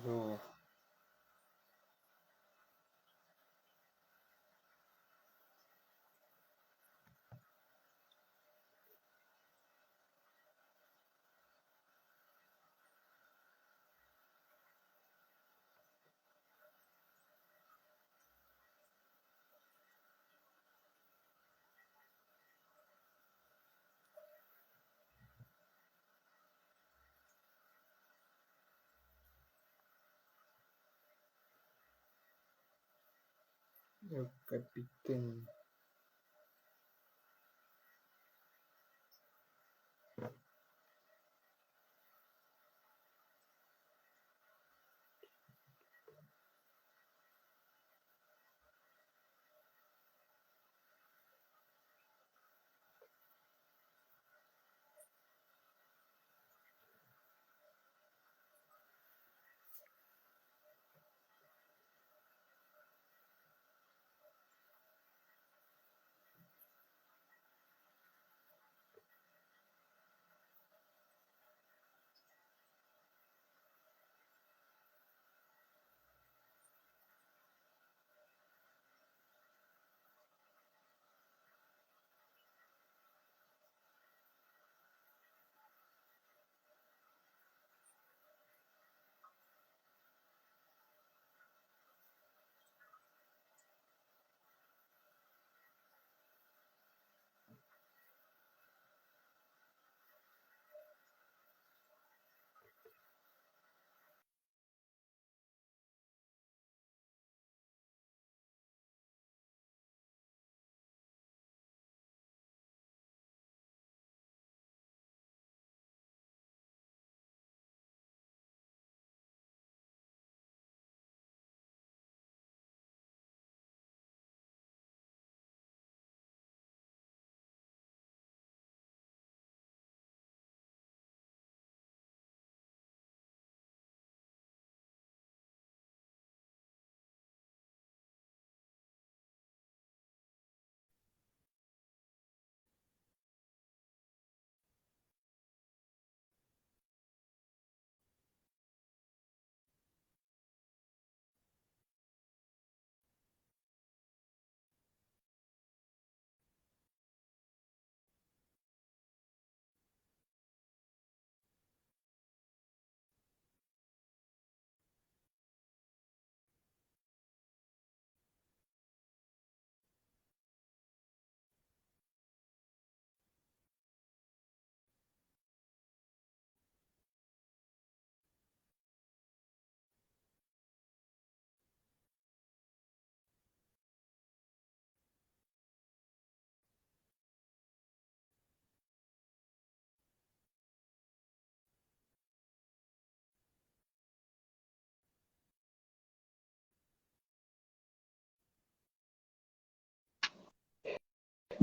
Bonjour. Le capitaine.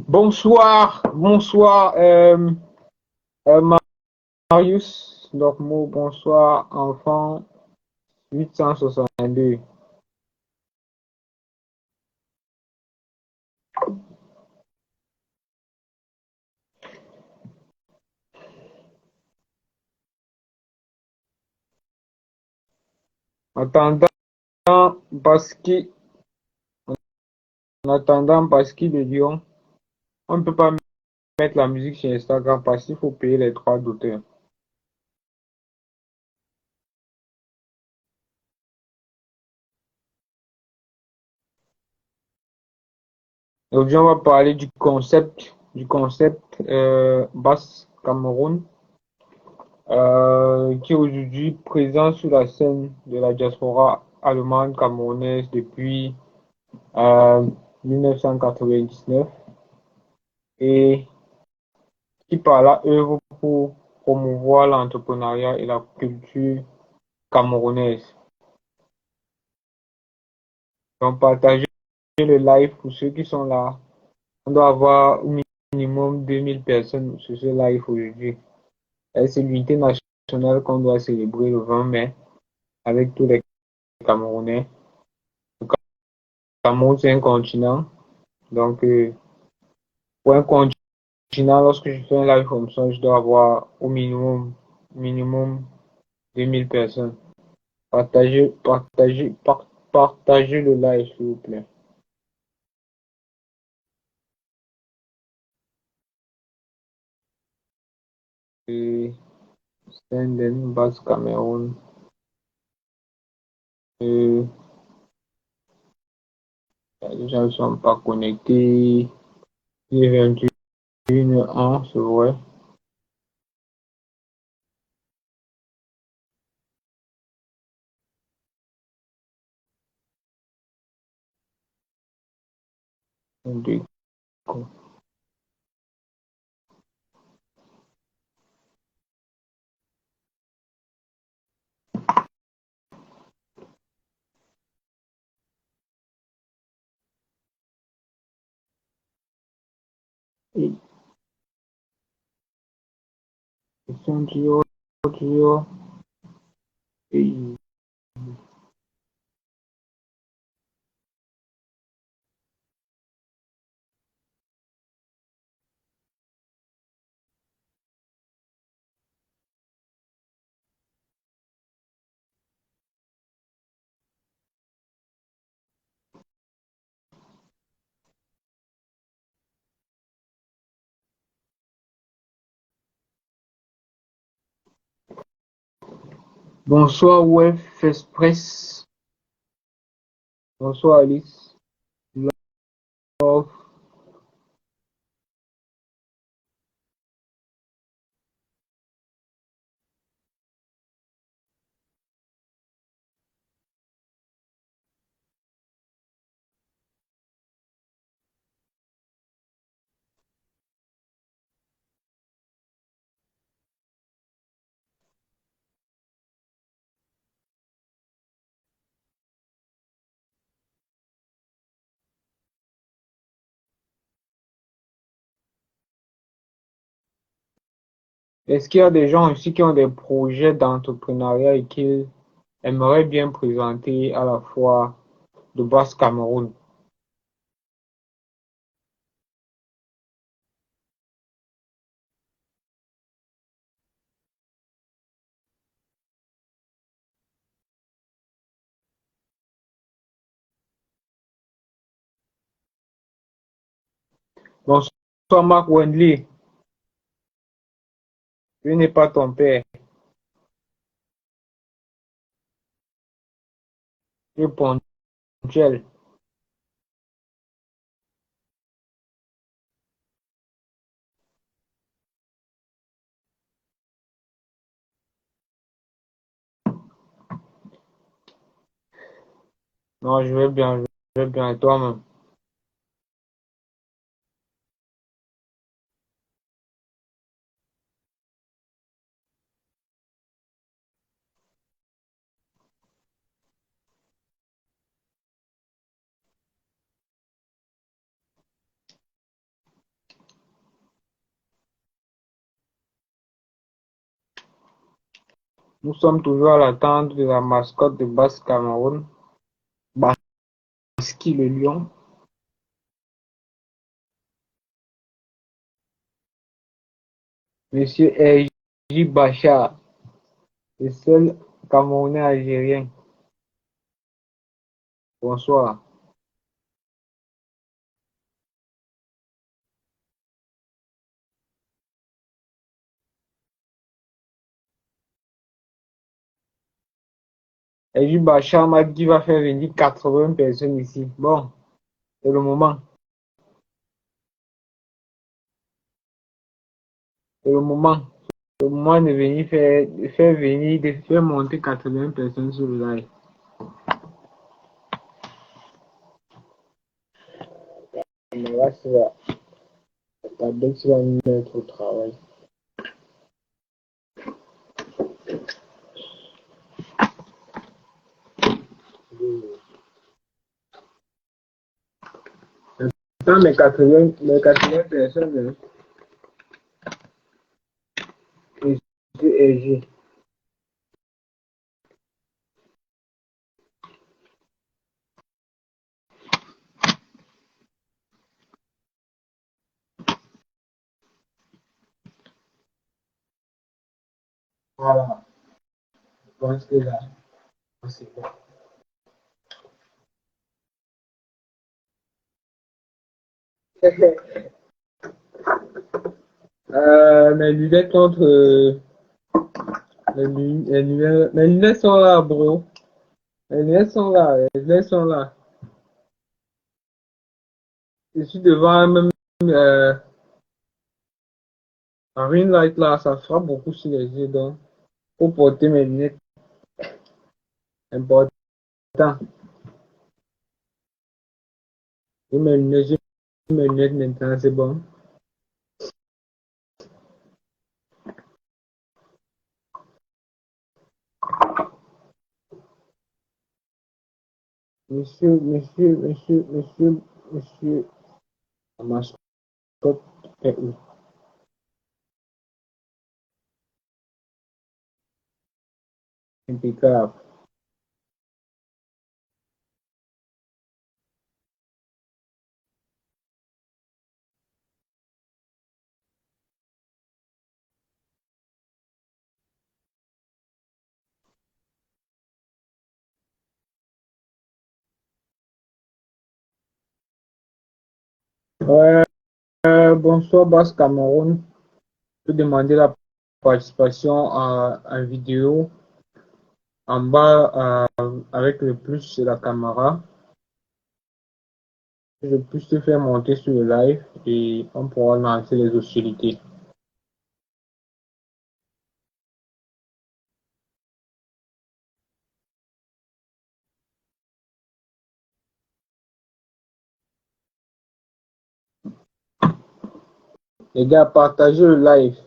Bonsoir, bonsoir, euh, Marius. Donc, bonsoir, enfant 862. En attendant, Baski, en attendant Baski de Lyon, on ne peut pas mettre la musique sur Instagram parce qu'il faut payer les droits d'auteur. Aujourd'hui, on va parler du concept Basse Cameroun, qui est aujourd'hui présent sur la scène de la diaspora allemande camerounaise depuis euh, 1999 et qui par là œuvre pour promouvoir l'entrepreneuriat et la culture camerounaise. Donc, partagez le live pour ceux qui sont là. On doit avoir au minimum 2000 personnes sur ce live aujourd'hui. C'est l'unité nationale qu'on doit célébrer le 20 mai avec tous les Camerounais. Le Cameroun, c'est un continent. Donc, pour un continent, lorsque je fais un live comme ça, je dois avoir au minimum 2000 personnes. Partagez le live, s'il vous plaît. Et Senden, Basse Cameroun. Euh, les gens ne sont pas connectés. Il est 21h01, c'est vrai. Ils sont duo. Et bonsoir, Web Express. Bonsoir, Alice. Love. Est-ce qu'il y a des gens ici qui ont des projets d'entrepreneuriat et qui aimeraient bien présenter à la fois de Basse Cameroun? Bonsoir, Marc Wendley. Je n'ai pas ton père. Tu es ponctuel. Non, je vais bien, et toi-même. Nous sommes toujours à l'attente de la mascotte de Basse Cameroun, Baski le lion. Monsieur Erji Bachar, le seul Camerounais algérien. Bonsoir. Erji Bachar m'a dit qu'il va faire venir 80 personnes ici. Bon, c'est le moment. C'est le moment. C'est le moment de venir faire monter 80 personnes sur le live. Mais là, c'est la tablette qui va nous mettre au travail. Dans mes 80 personnes, hein, et Erji. Voilà. Je pense que là, c'est bon. Mes lunettes contre mes lunettes sont là, bro. Les lunettes sont là, les lunettes sont là. Je suis devant même euh, un ring light là, ça frappe beaucoup sur les yeux, donc pour porter mes lunettes, important. J'ai mes lunettes maintenant, c'est bon. Monsieur, la mascotte est où? Impeccable. Ouais, bonsoir, Basse Cameroun. Je peux demander la participation à une vidéo en bas avec le plus de la caméra. Je puisse te faire monter sur le live et on pourra lancer les hostilités. Les gars, partagez le live.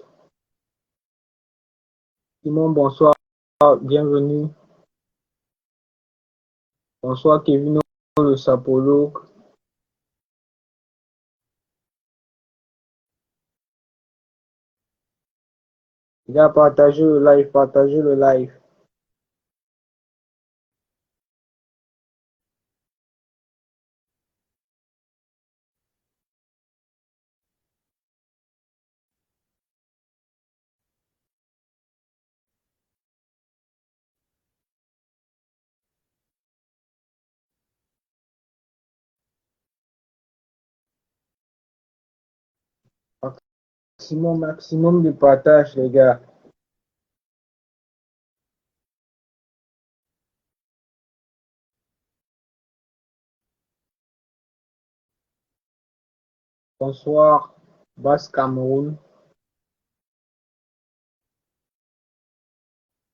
Simon, bonsoir, bienvenue. Bonsoir, Kevin, le sapologue. Les gars, partagez le live, partagez le live. Maximum de partage, les gars. Bonsoir, Basse Cameroun.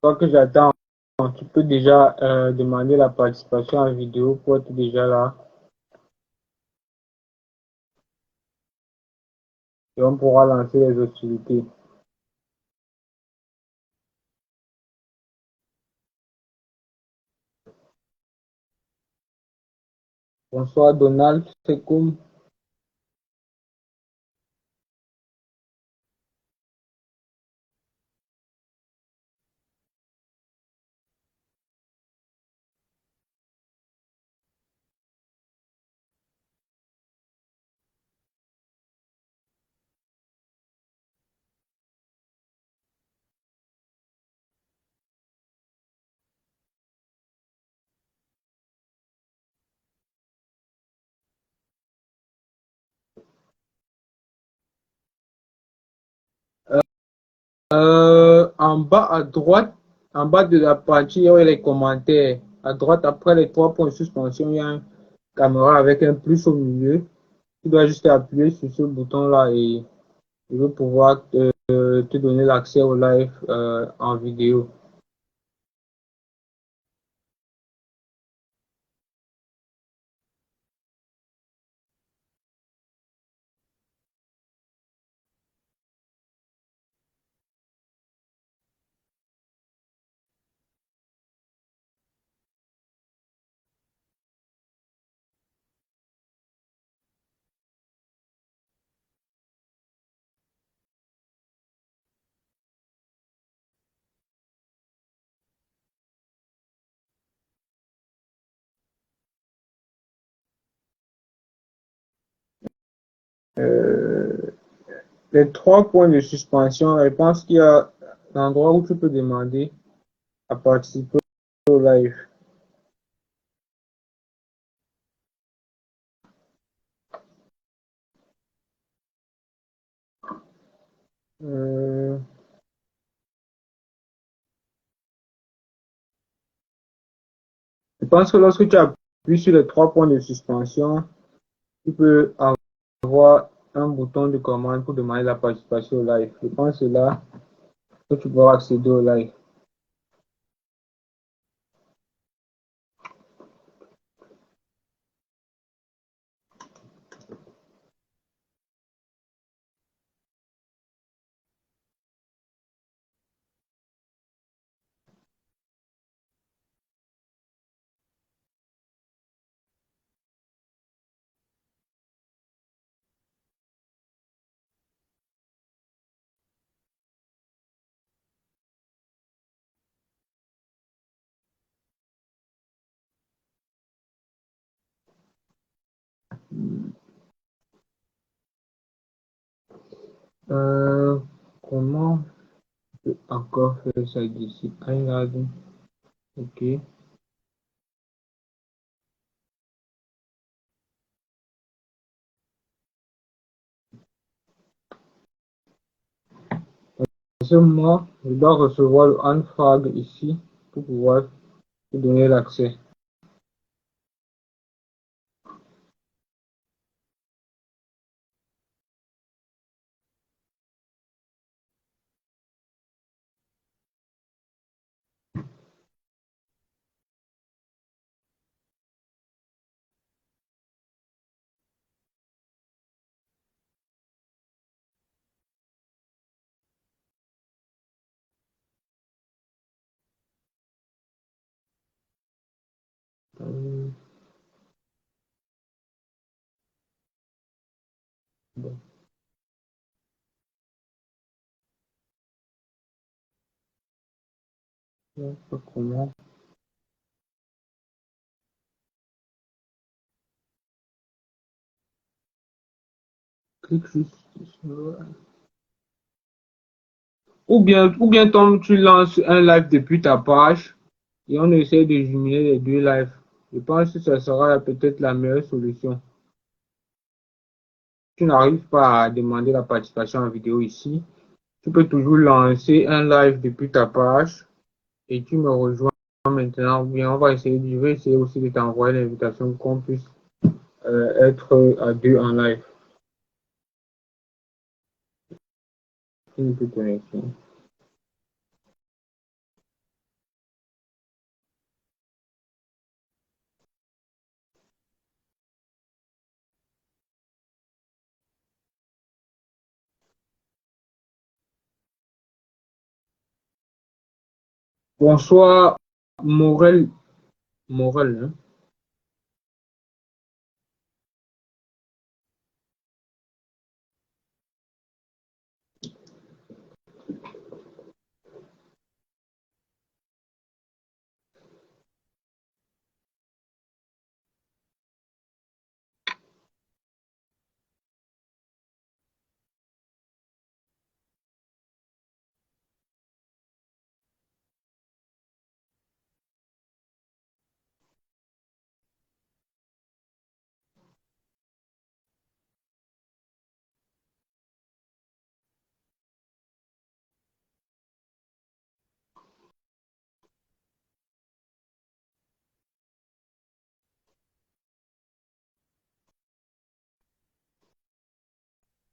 Toi que j'attends, tu peux déjà demander la participation en vidéo pour être déjà là. Et on pourra lancer les hostilités. Bonsoir, Donald Sekoum. En bas à droite, en bas de la partie, il y a les commentaires. À droite, après les trois points de suspension, il y a une caméra avec un plus au milieu. Tu dois juste appuyer sur ce bouton-là et il va pouvoir te donner l'accès au live en vidéo. Euh, les trois points de suspension, je pense qu'il y a l'endroit où tu peux demander à participer au live. Euh, je pense que lorsque tu appuies sur les trois points de suspension, tu peux avoir un bouton de commande pour demander la participation au live. Je pense que c'est là que tu pourras accéder au live. Euh, comment je peux encore faire ça d'ici? Regarde. Ok. Parce que moi, je dois recevoir le unfrag ici pour pouvoir te donner l'accès. Euh, bon, je sais pas comment. Clique juste sur- ou bien tu lances un live depuis ta page et on essaie de jumeler les deux lives. Je pense que ça sera peut-être la meilleure solution. Tu n'arrives pas à demander la participation en vidéo ici. Tu peux toujours lancer un live depuis ta page et tu me rejoins maintenant. Ou bien on va essayer, je vais essayer aussi de t'envoyer l'invitation pour qu'on puisse être à deux en live. Une petite connexion. Bonsoir, Morel. Morel, hein?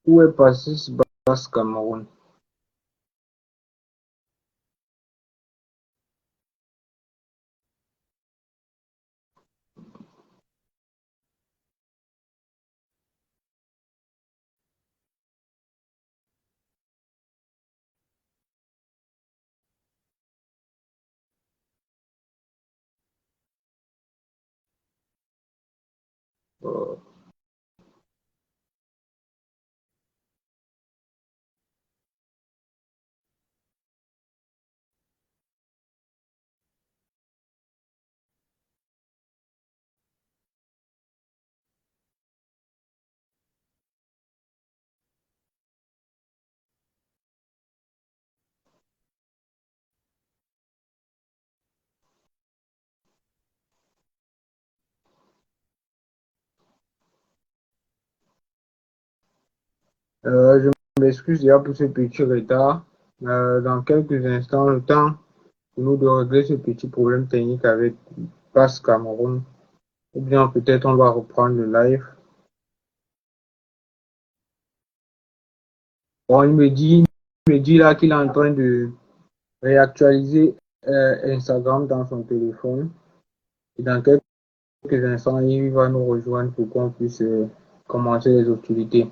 Où est passé ce Basse Cameroun? Euh, je m'excuse déjà pour ce petit retard. Dans quelques instants, le temps pour nous de régler ce petit problème technique avec Pass Cameroun. Ou bien peut-être on va reprendre le live. Bon, il me dit là qu'il est en train de réactualiser Instagram dans son téléphone. Et dans quelques instants, il va nous rejoindre pour qu'on puisse commencer les activités.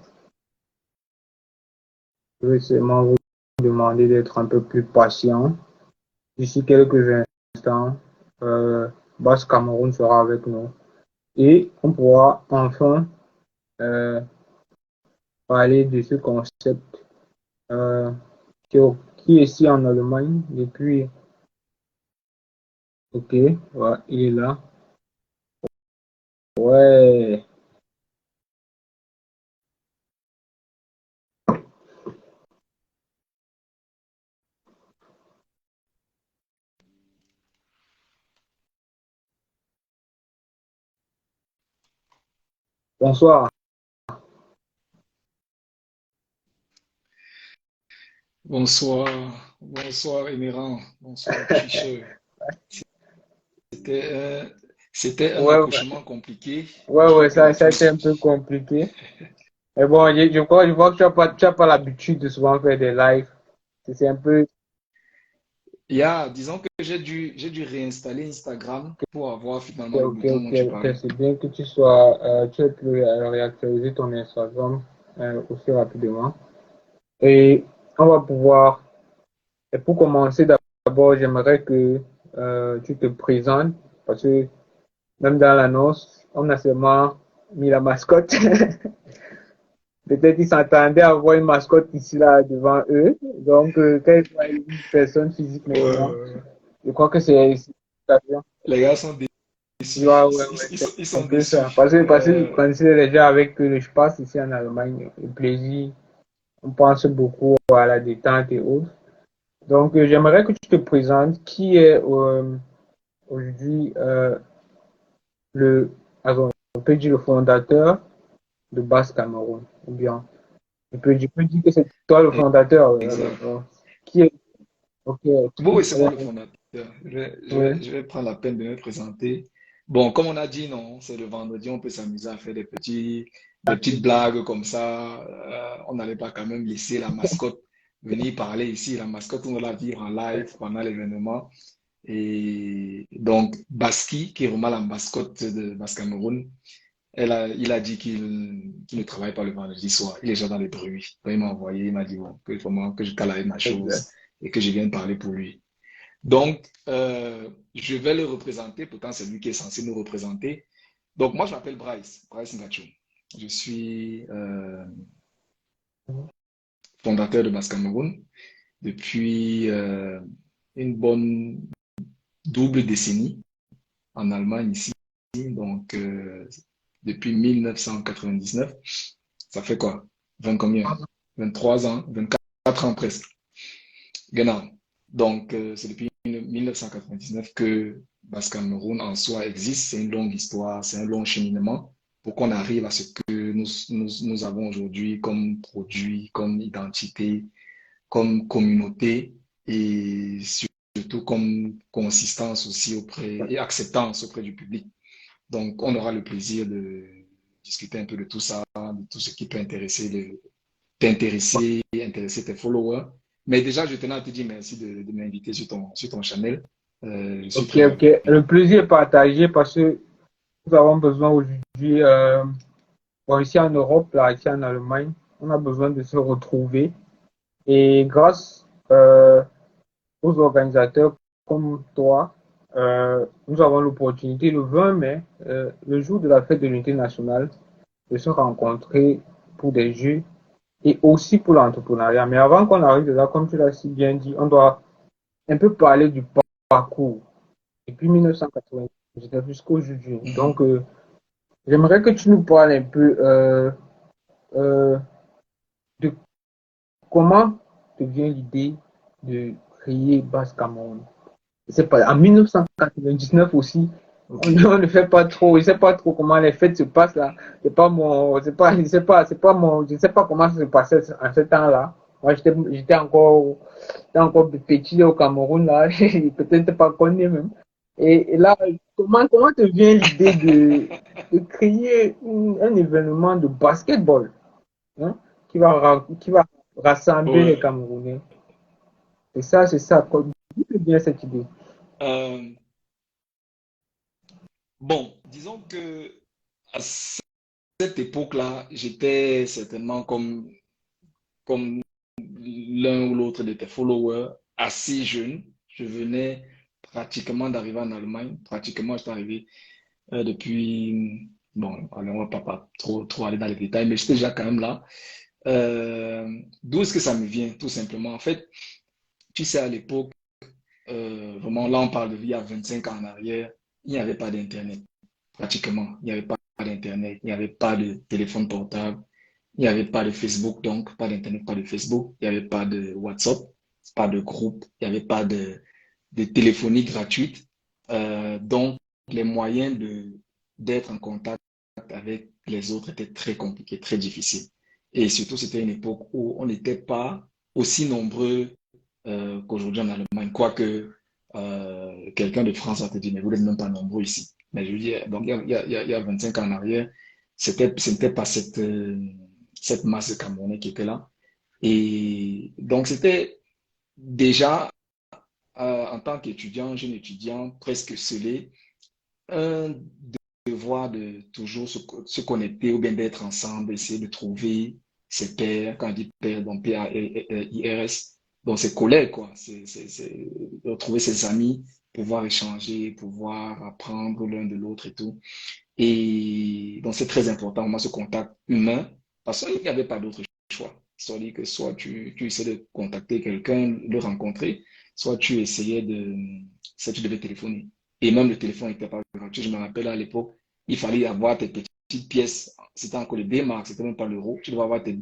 Je vais seulement vous demander d'être un peu plus patient. D'ici quelques instants, Basse Cameroun sera avec nous. Et on pourra enfin euh, parler de ce concept euh, qui est ici en Allemagne depuis. Ok, ouais, il est là. Ouais, bonsoir. Bonsoir Emirhan, bonsoir Tricheur. C'était un, c'était un Ouais, accouchement compliqué, ouais, je ouais, crois que ça a tu... été un peu compliqué. Mais bon, je vois que tu as pas l'habitude de souvent faire des lives. C'est un peu. Disons que j'ai dû réinstaller Instagram pour avoir finalement le Ok, bouton ok, dont tu ok, parlais. c'est bien que tu aies pu réactualiser ton Instagram aussi rapidement. Et on va pouvoir, et pour commencer d'abord, j'aimerais que tu te présentes, parce que même dans l'annonce, on a seulement mis la mascotte. Peut-être ils s'attendaient à voir une mascotte ici, là, devant eux. Donc, quand ils voient une personne physique maintenant, Ouais. je crois que c'est bien. Les gars sont Ouais, déçus, ouais, ouais, c'est ils un sont peu ça. déçus. Parce que vous connaissez les gens avec que je passe ici en Allemagne, le plaisir, on pense beaucoup à la détente et autres. Donc, j'aimerais que tu te présentes qui est aujourd'hui le, alors, on peut dire le fondateur de Basse Cameroun, ou bien, je peux dire que c'est toi le fondateur. Exact. Qui est, ok, Bon, oui, c'est moi euh, le fondateur. ouais, Je vais prendre la peine de me présenter. Bon, comme on a dit, non, c'est le vendredi, on peut s'amuser à faire des petites blagues comme ça. On n'allait pas quand même laisser la mascotte venir parler ici. La mascotte, on va la vivre en live pendant l'événement. Et donc, Baski, qui est vraiment la mascotte de Basse Cameroun, il a dit qu'il ne travaille pas le vendredi soir. Il est déjà dans les bruits. Donc, il m'a envoyé, il m'a dit bon, que vraiment que je cale ma chose exact. et que je vienne parler pour lui. Donc, je vais le représenter. Pourtant, c'est lui qui est censé nous représenter. Donc, moi, je m'appelle Bryce Ngacho. Je suis fondateur de Basse Cameroun depuis une bonne double décennie en Allemagne ici. Donc, depuis 1999, ça fait quoi? 20 combien? 23 ans, 24 ans presque. Genau. Donc, c'est depuis 1999 que Basse Cameroun en soi existe. C'est une longue histoire, c'est un long cheminement pour qu'on arrive à ce que nous avons aujourd'hui comme produit, comme identité, comme communauté et surtout comme consistance aussi auprès et acceptance auprès du public. Donc, on aura le plaisir de discuter un peu de tout ça, de tout ce qui peut t'intéresser, intéresser tes followers. Mais déjà, je tenais à te dire merci de m'inviter sur ton channel. Je suis Ok, très ravi. ok. Le plaisir est partagé parce que nous avons besoin aujourd'hui, bon, ici en Europe, là, ici en Allemagne, on a besoin de se retrouver. Et grâce aux organisateurs comme toi, nous avons l'opportunité le 20 mai, le jour de la fête de l'unité nationale, de se rencontrer pour des jeux et aussi pour l'entrepreneuriat. Mais avant qu'on arrive là, comme tu l'as si bien dit, on doit un peu parler du parcours depuis 1999 jusqu'à aujourd'hui. Donc, Mhm. j'aimerais que tu nous parles un peu euh, de comment te vient l'idée de créer Basse Cameroun. C'est pas en 1999 aussi. Ok. On ne fait pas trop, je sais pas trop comment les fêtes se passent là. C'est pas mon, c'est pas mon, je sais pas comment ça se passait en ce temps-là. Moi, j'étais encore petit au Cameroun là, peut-être pas connu même. Et là, comment te vient l'idée de créer un événement de basketball, hein, qui va rassembler les Ouais. Camerounais? C'est ça, d'où te vient cette idée? Euh, bon, disons que à cette époque-là, j'étais certainement comme l'un ou l'autre de tes followers, assez jeune. Je venais pratiquement d'arriver en Allemagne. Pratiquement, j'étais arrivé depuis. Bon, allez, on va pas trop aller dans les détails, mais j'étais déjà quand même là. D'où est-ce que ça me vient, tout simplement? En fait, tu sais, à l'époque, vraiment, là, on parle de il y a 25 ans en arrière, il n'y avait pas d'Internet, pratiquement. Il n'y avait pas d'Internet, il n'y avait pas de téléphone portable, il n'y avait pas de Facebook, donc pas d'Internet, pas de Facebook, il n'y avait pas de WhatsApp, pas de groupe, il n'y avait pas de téléphonie gratuite. Donc, les moyens d'être en contact avec les autres étaient très compliqués, très difficiles. Et surtout, c'était une époque où on n'était pas aussi nombreux qu'aujourd'hui en Allemagne. Quoique quelqu'un de France va te dire, mais vous n'êtes même pas nombreux ici. Mais je veux dire, donc il y a 25 ans en arrière, ce n'était pas cette masse de Camerounais qui était là. Et donc c'était déjà, en tant qu'étudiant, jeune étudiant, presque scellé, un devoir de toujours se connecter ou bien d'être ensemble, essayer de trouver ses pairs, quand on dit pairs, donc P-A-I-R-S, donc ses collègues, quoi, de retrouver ses amis, pouvoir échanger, pouvoir apprendre l'un de l'autre et tout. Et donc c'est très important, moi, ce contact humain, parce qu'il n'y avait pas d'autre choix. C'est-à-dire que soit tu essaies de contacter quelqu'un, de rencontrer, soit tu essayais soit tu devais téléphoner. Et même le téléphone n'était pas gratuit. Je me rappelle à l'époque, il fallait avoir tes petites pièces. C'était encore le D-Mark, c'était même pas l'euro. Tu devais avoir tes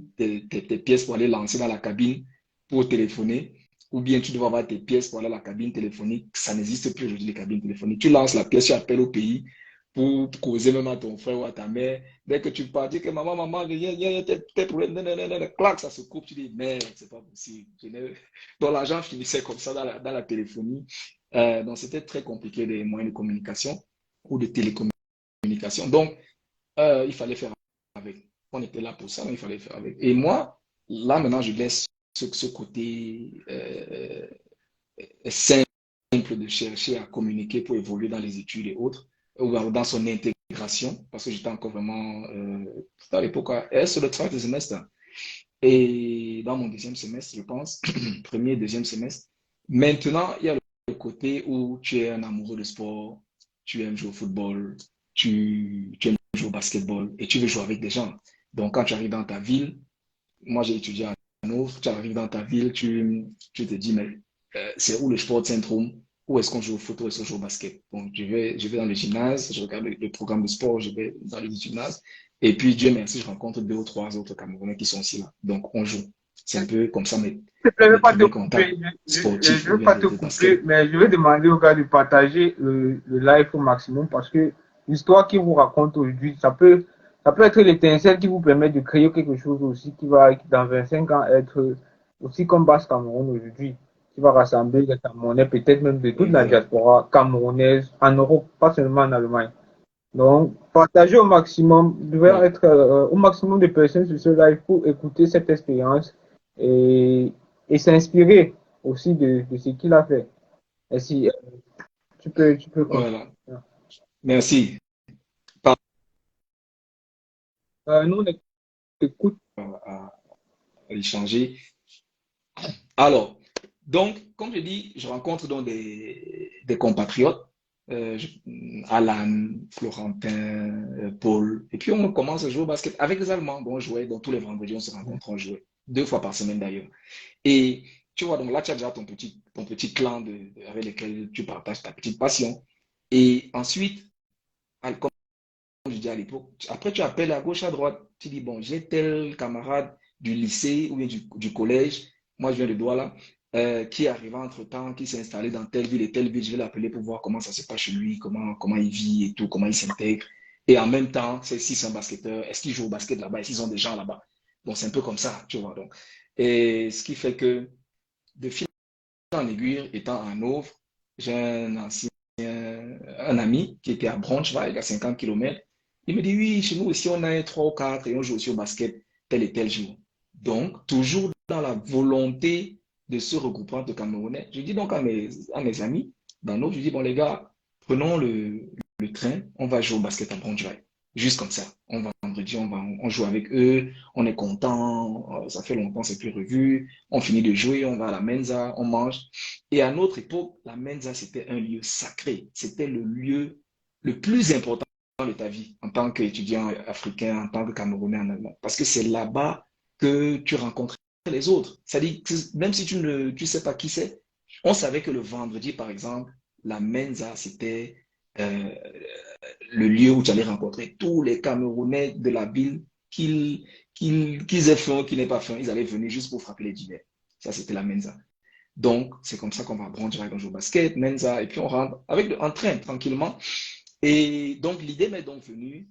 pièces pour aller lancer dans la cabine pour téléphoner. Ou bien tu devais avoir tes pièces pour aller à la cabine téléphonique. Ça n'existe plus aujourd'hui, les cabines téléphoniques. Tu lances la pièce, tu appelles au pays pour causer même à ton frère ou à ta mère. Dès que tu pars, dis que maman, il y a tes problèmes, clac, ça se coupe. Tu dis, merde, c'est pas possible. Donc l'argent finissait comme ça dans la téléphonie. Donc c'était très compliqué les moyens de communication ou de télécommunication. Donc il fallait faire avec. On était là pour ça, mais il fallait faire avec. Et moi, là maintenant, je laisse ce côté simple de chercher à communiquer pour évoluer dans les études et autres, ou dans son intégration, parce que j'étais encore vraiment, à l'époque, c'est le troisième semestre. Et dans mon deuxième semestre, je pense, premier, deuxième semestre. Maintenant, il y a le côté où tu es un amoureux de sport, tu aimes jouer au football, tu aimes jouer au basketball et tu veux jouer avec des gens. Donc, quand tu arrives dans ta ville, moi j'ai étudié à Hanovre, tu arrives dans ta ville, tu te dis, mais c'est où le sport centrum? Où est-ce qu'on joue au foot? Où est-ce qu'on joue au basket? Donc, je vais dans le gymnase, je regarde le programme de sport, je vais dans le gymnase. Et puis, Dieu merci, je rencontre deux ou trois autres Camerounais qui sont aussi là. Donc, on joue. C'est un peu comme ça Je ne veux mes pas te premiers contacts couper, sportifs je ou veux bien pas te de couper, basket. mais je vais demander au gars de partager le live au maximum parce que l'histoire qu'il vous raconte aujourd'hui, ça peut être l'étincelle qui vous permet de créer quelque chose aussi qui va, dans 25 ans, être aussi comme Basse Cameroun aujourd'hui, qui va rassembler les Camerounais, peut-être même de toute la Exact. diaspora camerounaise en Europe, pas seulement en Allemagne. Donc, partagez au maximum, il devrait Ouais. être au maximum de personnes sur ce live pour écouter cette expérience et, et s'inspirer aussi de ce qu'il a fait. Et si tu peux continuer. Voilà. Merci. Par Nous, on écoute. à échanger. Alors, donc, comme je dis, je rencontre donc des compatriotes, Alan, Florentin, Paul, et puis on commence à jouer au basket avec les Allemands. Donc, on jouait, donc tous les vendredis, on se rencontre, on jouait, deux fois par semaine d'ailleurs. Et tu vois, donc là, tu as déjà ton petit clan avec lequel tu partages ta petite passion. Et ensuite, comme je dis à l'époque, après tu appelles à gauche, à droite, tu dis, bon, j'ai tel camarade du lycée ou bien du collège, moi je viens de Douala, qui arriva entre-temps, qui s'est installé dans telle ville et telle ville. Je vais l'appeler pour voir comment ça se passe chez lui, comment il vit et tout, comment il s'intègre. Et en même temps, si c'est un basketteur, est-ce qu'il joue au basket là-bas? Est-ce qu'ils ont des gens là-bas? Donc, c'est un peu comme ça, tu vois. Donc. Et ce qui fait que, de fil en aiguille, étant à Hanovre, j'ai un ami qui était à Braunschweig, à 50 km. Il me dit, oui, chez nous aussi, on a 3 ou 4 et on joue aussi au basket tel et tel jour. Donc, toujours dans la volonté de se regrouper entre Camerounais. Je dis donc à mes amis, dans notre, je dis, bon, les gars, prenons le train, on va jouer au basket à Braunschweig. Juste comme ça. On va vendredi, on joue avec eux, on est content, ça fait longtemps, c'est plus revu. On finit de jouer, on va à la mensa, on mange. Et à notre époque, la mensa, c'était un lieu sacré. C'était le lieu le plus important de ta vie en tant qu'étudiant africain, en tant que Camerounais en Allemagne. Parce que c'est là-bas que tu rencontres les autres. C'est-à-dire que même si tu sais pas qui c'est, on savait que le vendredi, par exemple, la mensa, c'était euh, le lieu où tu allais rencontrer tous les Camerounais de la ville, qu'ils aient faim ou qu'ils n'aient pas faim, ils allaient venir juste pour frapper les dîners. Ça, c'était la mensa. Donc, c'est comme ça qu'on va brandir avec un jour au basket, mensa, et puis on rentre en train, tranquillement. Et donc, l'idée m'est donc venue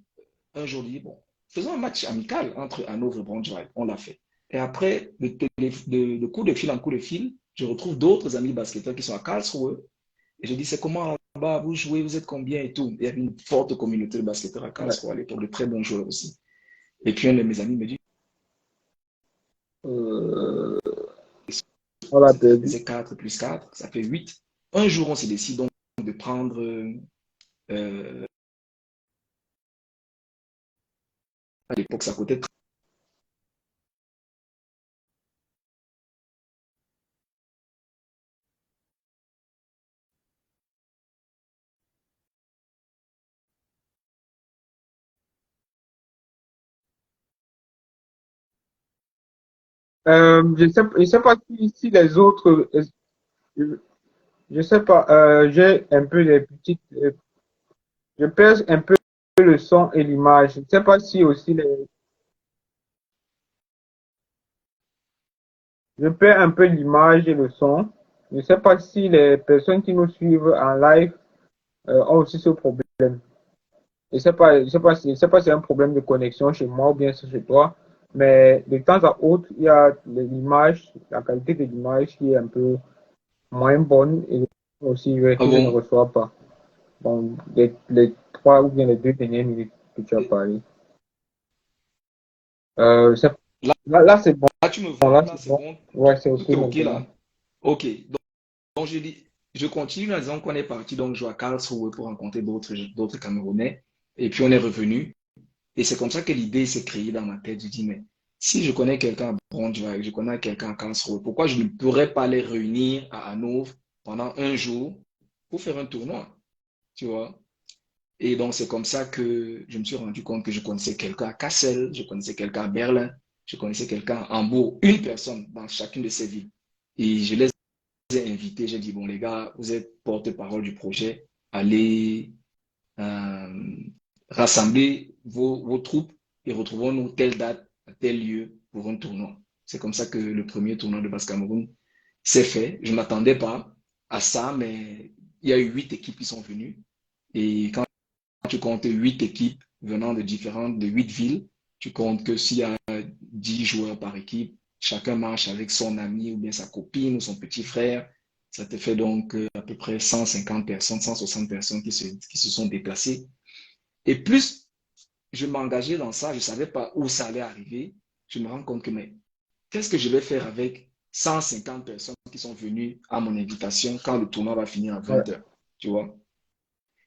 un jour, dit, bon, faisons un match amical entre Hanovre et Braunschweig. On l'a fait. Et après, de coup de fil en coup de fil, je retrouve d'autres amis basketteurs qui sont à Karlsruhe. Et je dis, c'est comment là-bas, vous jouez, vous êtes combien et tout. Il y avait une forte communauté de basketteurs à Ouais. Karlsruhe à l'époque, de très bons joueurs aussi. Et puis un de mes amis me dit, Euh, on l'a ça perdu. faisait 4 plus 4, ça fait 8. Un jour, on se décide donc de prendre à l'époque, ça coûtait. Je sais pas si les autres, je, je sais pas, j'ai un peu des petites, je perds un peu le son et l'image. Je sais pas si aussi je perds un peu l'image et le son. Je sais pas si les personnes qui nous suivent en live ont aussi ce problème. Je sais pas si c'est un problème de connexion chez moi ou bien c'est chez toi, mais de temps à autre, il y a l'image, la qualité de l'image qui est un peu moins bonne et aussi Ah que je ne bon? reçois pas. Bon, les 3 ou bien les 2 dernières minutes que tu as parlé. Euh, c'est- Là, là, c'est bon. là, tu me Là, vois, là, c'est c'est bon. bon. Ouais, c'est OK Tout est OK maintenant. là. OK. Donc je dis, je continue en disant qu'on est parti donc jouer à Karlsruhe pour rencontrer d'autres Camerounais. Et puis on est revenu. Et c'est comme ça que l'idée s'est créée dans ma tête. Je dis, mais si je connais quelqu'un à Braunschweig, je connais quelqu'un à Karlsruhe, pourquoi je ne pourrais pas les réunir à Hanovre pendant un jour pour faire un tournoi, tu vois? Et donc, c'est comme ça que je me suis rendu compte que je connaissais quelqu'un à Kassel, je connaissais quelqu'un à Berlin, je connaissais quelqu'un à Hambourg, une personne dans chacune de ces villes. Et je les ai invités, j'ai dit, bon, les gars, vous êtes porte-parole du projet, allez euh, rassembler vos troupes et retrouvons-nous telle date, à tel lieu pour un tournoi. C'est comme ça que le premier tournoi de Basse Cameroun s'est fait. Je ne m'attendais pas à ça, mais il y a eu 8 équipes qui sont venues. Et quand tu comptes 8 équipes venant de 8 villes, tu comptes que s'il y a 10 joueurs par équipe, chacun marche avec son ami ou bien sa copine ou son petit frère. Ça te fait donc à peu près 150 personnes, 160 personnes qui se sont déplacées. Et plus je m'engageais dans ça, je ne savais pas où ça allait arriver. Je me rends compte que, mais qu'est-ce que je vais faire avec 150 personnes qui sont venues à mon invitation quand le tournoi va finir à Ouais. 20 heures, tu vois?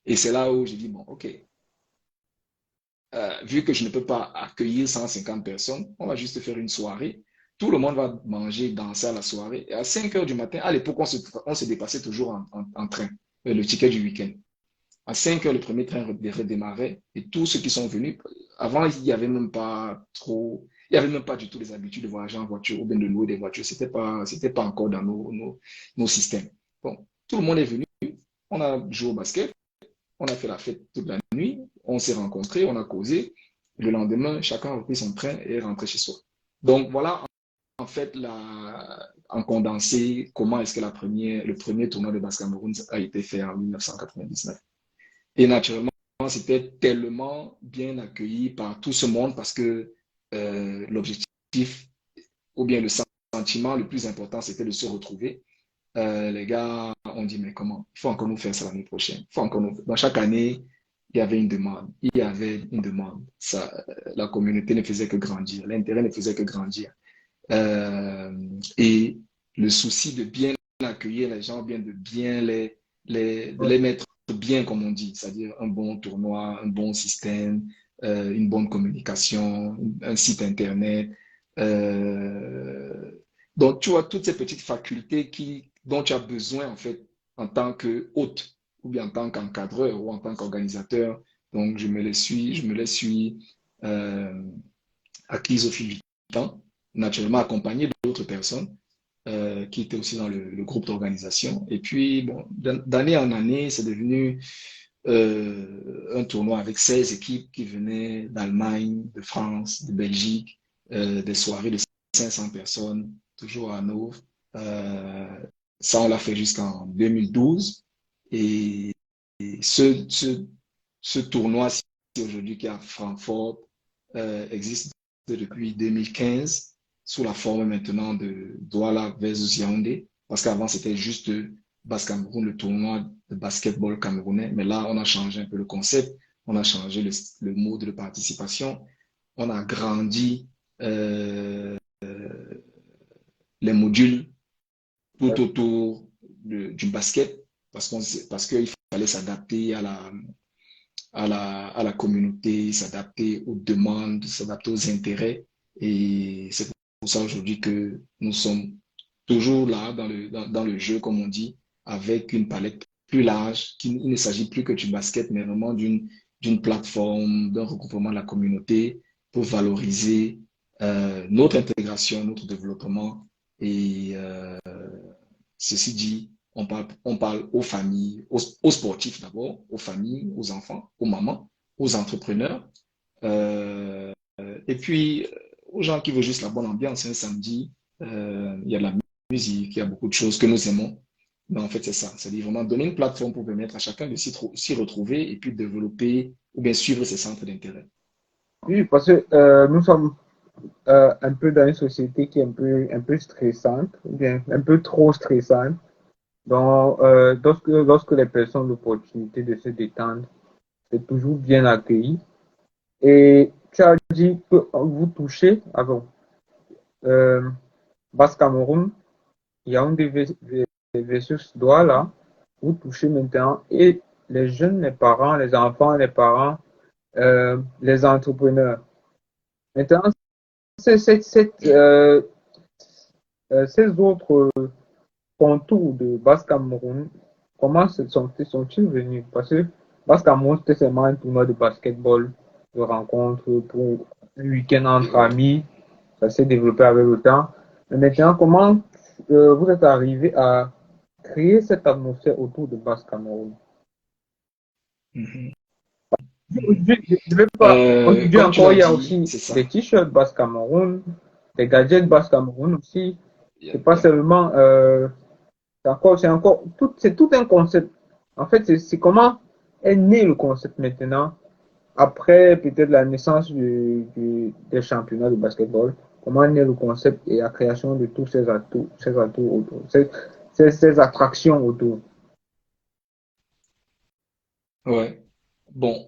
Et c'est là où j'ai dit, bon, OK, vu que je ne peux pas accueillir 150 personnes, on va juste faire une soirée. Tout le monde va manger, danser à la soirée. Et à 5 heures du matin, à l'époque, on se dépassait toujours en train, le ticket du week-end. À 5 heures, le premier train redémarrait et tous ceux qui sont venus, avant, il n'y avait même pas trop, il n'y avait même pas du tout les habitudes de voyager en voiture ou bien de louer des voitures. C'était pas encore dans nos systèmes. Bon, tout le monde est venu, on a joué au basket, on a fait la fête toute la nuit, on s'est rencontrés, on a causé. Le lendemain, chacun a repris son train et est rentré chez soi. Donc voilà en fait, en condensé, comment est-ce que le premier tournoi de Basse Cameroun a été fait en 1999. Et naturellement, c'était tellement bien accueilli par tout ce monde parce que l'objectif ou bien le sentiment le plus important, c'était de se retrouver. Les gars ont dit, mais comment? Il faut encore nous faire ça l'année prochaine. Il faut encore nous... Dans chaque année, il y avait une demande. Il y avait une demande. Ça, la communauté ne faisait que grandir. L'intérêt ne faisait que grandir. Euh, et le souci de bien accueillir les gens, bien de bien de Ouais. les mettre bien, comme on dit, c'est-à-dire un bon tournoi, un bon système, une bonne communication, un site internet. Euh, donc, tu vois, toutes ces petites facultés dont tu as besoin, en fait, en tant que hôte, ou bien en tant qu'encadreur, ou en tant qu'organisateur. Donc, je me les suis euh, acquises au fil du temps, naturellement accompagné d'autres personnes qui étaient aussi dans le groupe d'organisation. Et puis, bon, d'année en année, c'est devenu un tournoi avec 16 équipes qui venaient d'Allemagne, de France, de Belgique, des soirées de 500 personnes, toujours à Hanovre. Euh, Ça, on l'a fait jusqu'en 2012. Et, et ce tournoi-ci, aujourd'hui, qui est à Francfort, existe depuis 2015 sous la forme maintenant de Douala versus Yaoundé. Parce qu'avant, c'était juste Basse Cameroun, le tournoi de basketball camerounais. Mais là, on a changé un peu le concept. On a changé le mode de participation. On a grandi les modules tout autour du basket parce qu'il fallait s'adapter à la communauté, s'adapter aux demandes, s'adapter aux intérêts. Et c'est pour ça aujourd'hui que nous sommes toujours là dans le jeu, comme on dit, avec une palette plus large. Il ne s'agit plus que du basket, mais vraiment d'une plateforme, d'un regroupement de la communauté pour valoriser notre intégration, notre développement. Et ceci dit, on parle aux familles, aux sportifs d'abord, aux familles, aux enfants, aux mamans, aux entrepreneurs, euh, et puis aux gens qui veulent juste la bonne ambiance. Un samedi, il y a de la musique, il y a beaucoup de choses que nous aimons. Mais en fait, c'est ça. C'est-à-dire vraiment donner une plateforme pour permettre à chacun de s'y retrouver et puis développer ou bien suivre ses centres d'intérêt. Oui, parce que nous sommes un peu dans une société qui est un peu stressante, ou bien un peu trop stressante. Donc, lorsque les personnes ont l'opportunité de se détendre, c'est toujours bien accueilli. Et tu as dit que vous touchez, euh, Basse Cameroun, Yaoundé versus Douala, vous touchez maintenant, et les jeunes, les parents, les enfants, les parents, les entrepreneurs. Maintenant, c'est- c'est- c'est, euh, ces autres contours de Basse Cameroun, comment sont-ils venus? Parce que Basse Cameroun, c'était seulement un tournoi de basketball, de rencontre pour un week-end entre amis. Ça s'est développé avec le temps. Mais maintenant, comment vous êtes arrivé à créer cette atmosphère autour de Basse Cameroun? Mhm, mhm. Aujourd'hui, je ne vais pas. Aujourd'hui Comme tu encore, l'as il y a dit, aussi c'est ça. des t-shirts Basse Cameroun, des gadgets Basse Cameroun aussi. C'est pas Yeah. seulement c'est tout un concept. En fait, c'est comment est né le concept maintenant, après peut-être la naissance des championnats de basketball, comment est né le concept et la création de tous ces atouts autour, ces attractions autour. Ouais. Bon,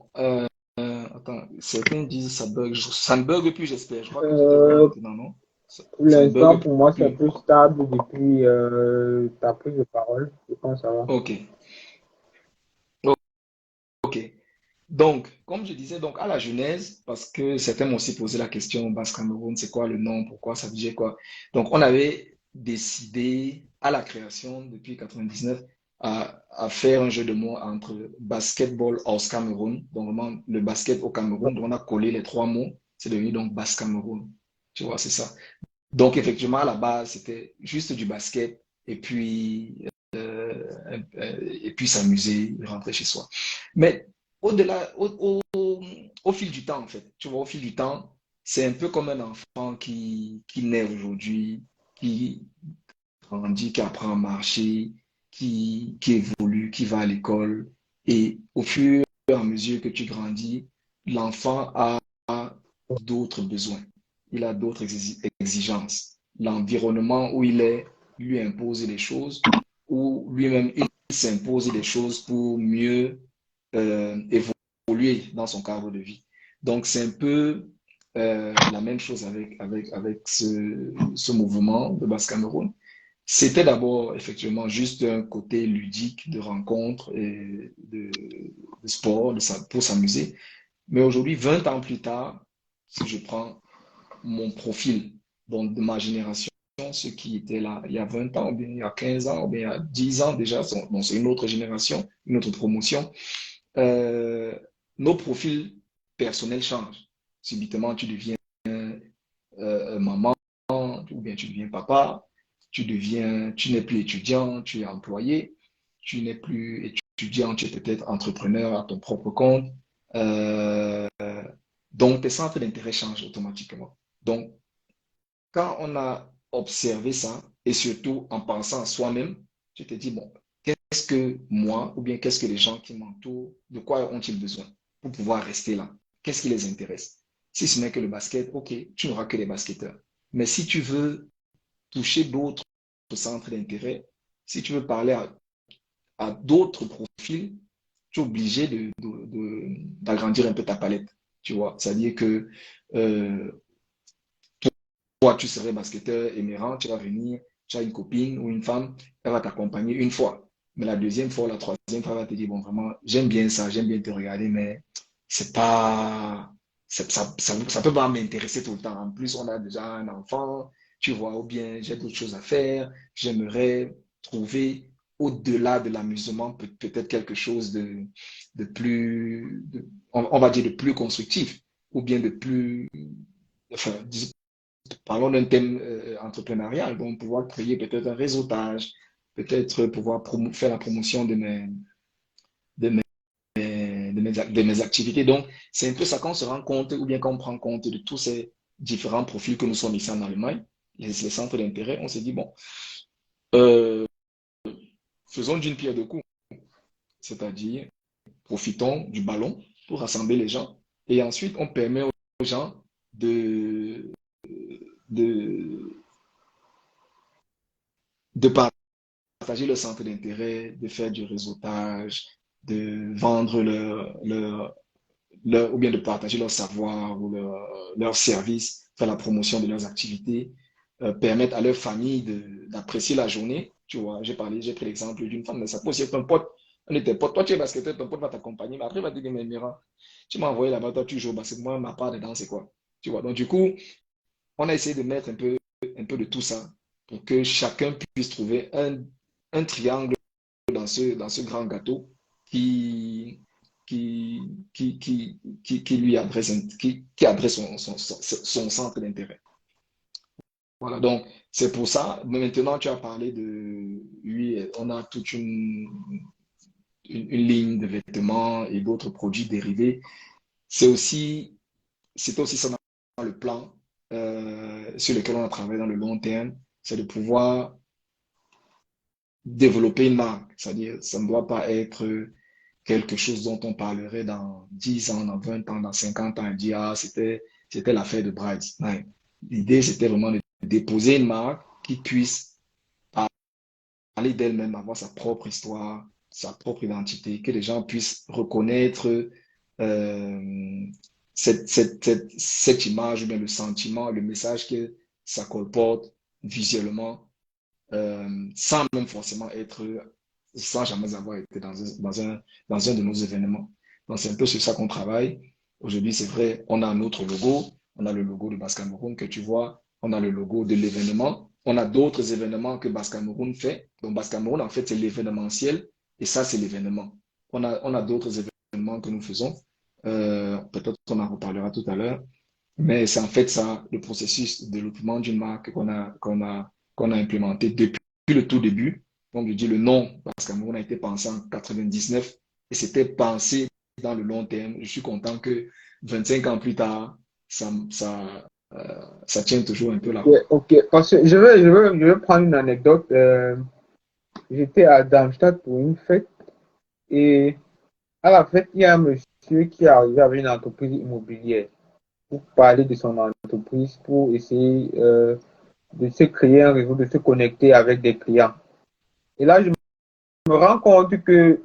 attends, certains disent ça bug. Ça ne bug plus, j'espère. Je crois que tout est bon Euh, maintenant, non? pour Ça ne l'instant, bug pour moi, c'est un plus. peu stable depuis ta prise de parole. Je pense que ça va. Ok. O- Ok. Donc, comme je disais, donc à la genèse, parce que certains m'ont aussi posé la question, Basse Cameroun, c'est quoi le nom? Pourquoi ça veut dire quoi? Donc, on avait décidé à la création, depuis 99, à faire un jeu de mots entre basketball aus Cameroun, donc vraiment le basket au Cameroun. Donc, on a collé les trois mots, c'est devenu donc Basse Cameroun. Tu vois, c'est ça. Donc, effectivement, à la base, c'était juste du basket et puis s'amuser, rentrer chez soi. Mais au-delà, au fil du temps, en fait, tu vois, au fil du temps, c'est un peu comme un enfant qui naît aujourd'hui, qui grandit, qui apprend à marcher, qui évolue, qui va à l'école. Et au fur et à mesure que tu grandis, l'enfant a d'autres besoins. Il a d'autres exigences. L'environnement où il est lui impose des choses, ou lui-même il s'impose des choses pour mieux évoluer dans son cadre de vie. Donc c'est un peu la même chose avec ce mouvement de Basse Cameroun. C'était d'abord effectivement juste un côté ludique de rencontre et de sport, pour s'amuser. Mais aujourd'hui, 20 ans plus tard, si je prends mon profil, donc de ma génération, ceux qui étaient là il y a 20 ans, ou bien il y a 15 ans, ou bien il y a 10 ans déjà, bon, c'est une autre génération, une autre promotion, euh, nos profils personnels changent. Subitement, tu deviens maman, ou bien tu deviens papa, tu n'es plus étudiant, tu es employé, tu n'es plus étudiant, tu es peut-être entrepreneur à ton propre compte. Euh, donc, tes centres d'intérêt changent automatiquement. Donc, quand on a observé ça, et surtout en pensant à soi-même, tu te dis, bon, qu'est-ce que moi, ou bien qu'est-ce que les gens qui m'entourent, de quoi ont-ils besoin pour pouvoir rester là? Qu'est-ce qui les intéresse? Si ce n'est que le basket, ok, tu n'auras que les basketteurs. Mais si tu veux toucher d'autres centres d'intérêt, si tu veux parler à d'autres profils, tu es obligé d'agrandir un peu ta palette. Tu vois, c'est-à-dire que euh, toi, tu serais basketteur émérant, tu vas venir, tu as une copine ou une femme, elle va t'accompagner une fois. Mais la deuxième fois, la troisième fois, elle va te dire, bon, vraiment, j'aime bien ça, j'aime bien te regarder, mais c'est pas, ça peut pas m'intéresser tout le temps. En plus, on a déjà un enfant, tu vois, ou bien j'ai d'autres choses à faire, j'aimerais trouver au-delà de l'amusement peut-être quelque chose de plus, on va dire de plus constructif, ou bien de plus, enfin, parlons d'un thème entrepreneurial, donc pouvoir créer peut-être un réseautage, peut-être pouvoir faire la promotion de mes, de mes activités. Donc, c'est un peu ça qu'on se rend compte, ou bien qu'on prend compte de tous ces différents profils que nous sommes ici en Allemagne, les centres d'intérêt. On s'est dit, bon, euh, faisons d'une pierre deux coups, c'est-à-dire profitons du ballon pour rassembler les gens et ensuite on permet aux gens de, de, de partager leur centre d'intérêt, de faire du réseautage, de vendre ou bien de partager leur savoir ou leur service, faire la promotion de leurs activités, permettre à leur famille d'apprécier la journée. Tu vois, j'ai pris l'exemple d'une femme, mais ça peut aussi être un pote, un de tes potes. Toi, tu es basketteur, ton pote va t'accompagner, mais après, il va te dire, mais Mira, tu m'as envoyé là-bas, toi, tu joues au basket, moi, ma part dedans, c'est quoi? Tu vois, donc du coup, on a essayé de mettre un peu de tout ça pour que chacun puisse trouver un triangle dans ce grand gâteau qui, qui, qui lui adresse, qui adresse son centre d'intérêt. Voilà, donc c'est pour ça. Maintenant, tu as parlé de, oui, on a toute une ligne de vêtements et d'autres produits dérivés. C'est aussi, c'est aussi ça dans le plan sur lequel on a travaillé dans le long terme, c'est de pouvoir développer une marque. C'est-à-dire, ça ne doit pas être quelque chose dont on parlerait dans 10 ans, dans 20 ans, dans 50 ans et dire, ah, c'était l'affaire de Bright. Non. L'idée, c'était vraiment de déposer une marque qui puisse parler d'elle-même, avoir sa propre histoire, sa propre identité, que les gens puissent reconnaître euh, cette image ou bien le sentiment, le message que ça colporte visuellement sans même forcément être, sans jamais avoir été dans un de nos événements. Donc, c'est un peu sur ça qu'on travaille. Aujourd'hui, c'est vrai, on a un autre logo. On a le logo de Basse Cameroun que tu vois. On a le logo de l'événement. On a d'autres événements que Basse Cameroun fait. Donc, Basse Cameroun, en fait, c'est l'événementiel et ça, c'est l'événement. On a d'autres événements que nous faisons. Peut-être qu'on en reparlera tout à l'heure. Mais c'est en fait ça, le processus de développement d'une marque qu'on a implémenté depuis le tout début. Comme je dis, le nom, parce qu'on a été pensé en 99 et c'était pensé dans le long terme. Je suis content que 25 ans plus tard, ça tient toujours un peu la Ok, route. ok. Parce que je vais prendre une anecdote. J'étais à Darmstadt pour une fête et à la fête, il y a un monsieur qui est arrivé avec une entreprise immobilière pour parler de son entreprise, pour essayer de se créer un réseau, de se connecter avec des clients. Et là, je me rends compte que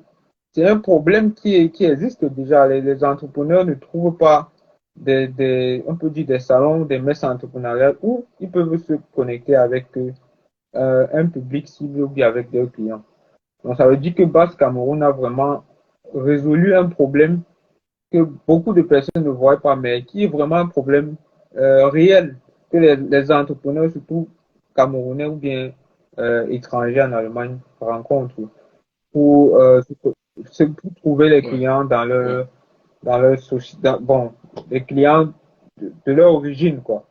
c'est un problème qui existe déjà. Les entrepreneurs ne trouvent pas on peut dire des salons, des messes entrepreneuriales où ils peuvent se connecter avec un public cible ou bien avec des clients. Donc, ça veut dire que Basse Cameroun a vraiment résolu un problème que beaucoup de personnes ne voient pas, mais qui est vraiment un problème réel que les entrepreneurs, surtout camerounais ou bien étrangers en Allemagne, rencontrent pour, pour trouver les Ouais, clients ouais. dans leur société, bon, les clients de leur origine, quoi.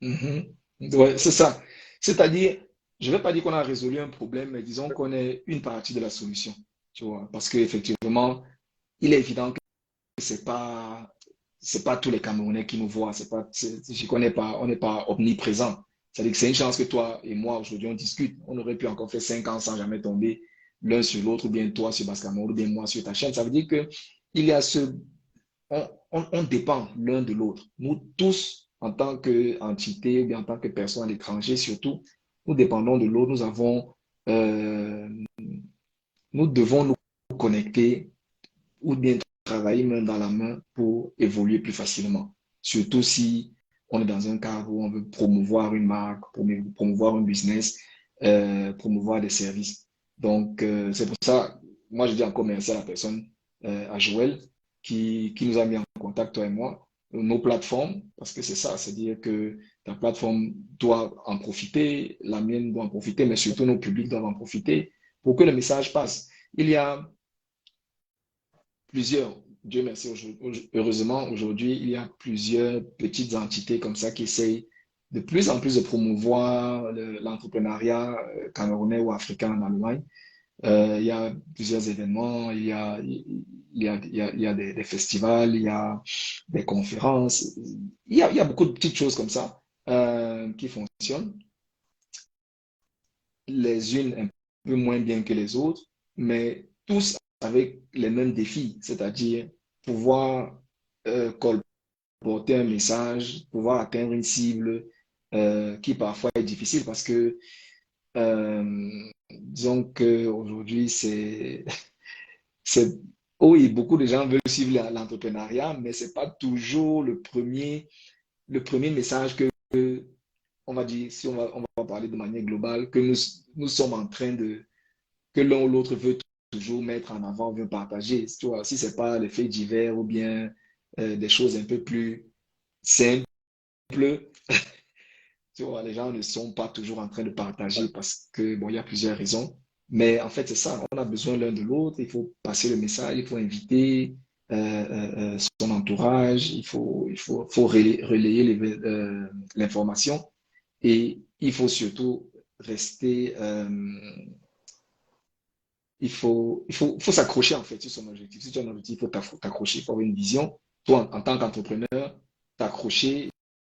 Mhm. Ouais, c'est ça. C'est-à-dire, je ne vais pas dire qu'on a résolu un problème, mais disons qu'on est une partie de la solution. Tu vois, parce qu'effectivement, il est évident que c'est pas tous les Camerounais qui nous voient. Je connais pas, on n'est pas omniprésent. C'est-à-dire que c'est une chance que toi et moi, aujourd'hui, on discute. On aurait pu encore faire 5 ans sans jamais tomber l'un sur l'autre, ou bien toi sur Basse Cameroun, ou bien moi sur ta chaîne. Ça veut dire que il y a on dépend l'un de l'autre. Nous tous, en tant qu'entité, ou bien en tant que personne à l'étranger, surtout, nous dépendons de l'autre. Euh, nous devons nous connecter ou bien travailler main dans la main pour évoluer plus facilement. Surtout si on est dans un cadre où on veut promouvoir une marque, promouvoir un business, promouvoir des services. Donc, c'est pour ça, moi, je dis encore merci à la personne, à Joël, qui nous a mis en contact, toi et moi, nos plateformes, parce que c'est ça, c'est-à-dire que ta plateforme doit en profiter, la mienne doit en profiter, mais surtout nos publics doivent en profiter pour que le message passe. Il y a plusieurs, Dieu merci, heureusement, aujourd'hui, il y a plusieurs petites entités comme ça qui essayent de plus en plus de promouvoir l'entrepreneuriat camerounais ou africain en Allemagne. Il y a plusieurs événements, il y a des festivals, il y a des conférences, il y a beaucoup de petites choses comme ça qui fonctionnent, les unes un peu moins bien que les autres, mais tous avec les mêmes défis, c'est-à-dire pouvoir colporter un message, pouvoir atteindre une cible qui parfois est difficile parce que disons qu'aujourd'hui, c'est, oui, beaucoup de gens veulent suivre l'entrepreneuriat, mais c'est pas toujours le premier message que, on va dire, si on va parler de manière globale, que nous sommes en train que l'un ou l'autre veut toujours mettre en avant, veut partager. Tu vois, si c'est pas les faits divers ou bien des choses un peu plus simples, tu vois, les gens ne sont pas toujours en train de partager parce que, bon, il y a plusieurs raisons. Mais en fait, c'est ça, on a besoin l'un de l'autre, il faut passer le message, il faut inviter son entourage, faut relayer l'information et il faut surtout rester, faut s'accrocher en fait sur son objectif. Si tu as un objectif, il faut t'accrocher, il faut avoir une vision. Toi, en tant qu'entrepreneur, t'accrocher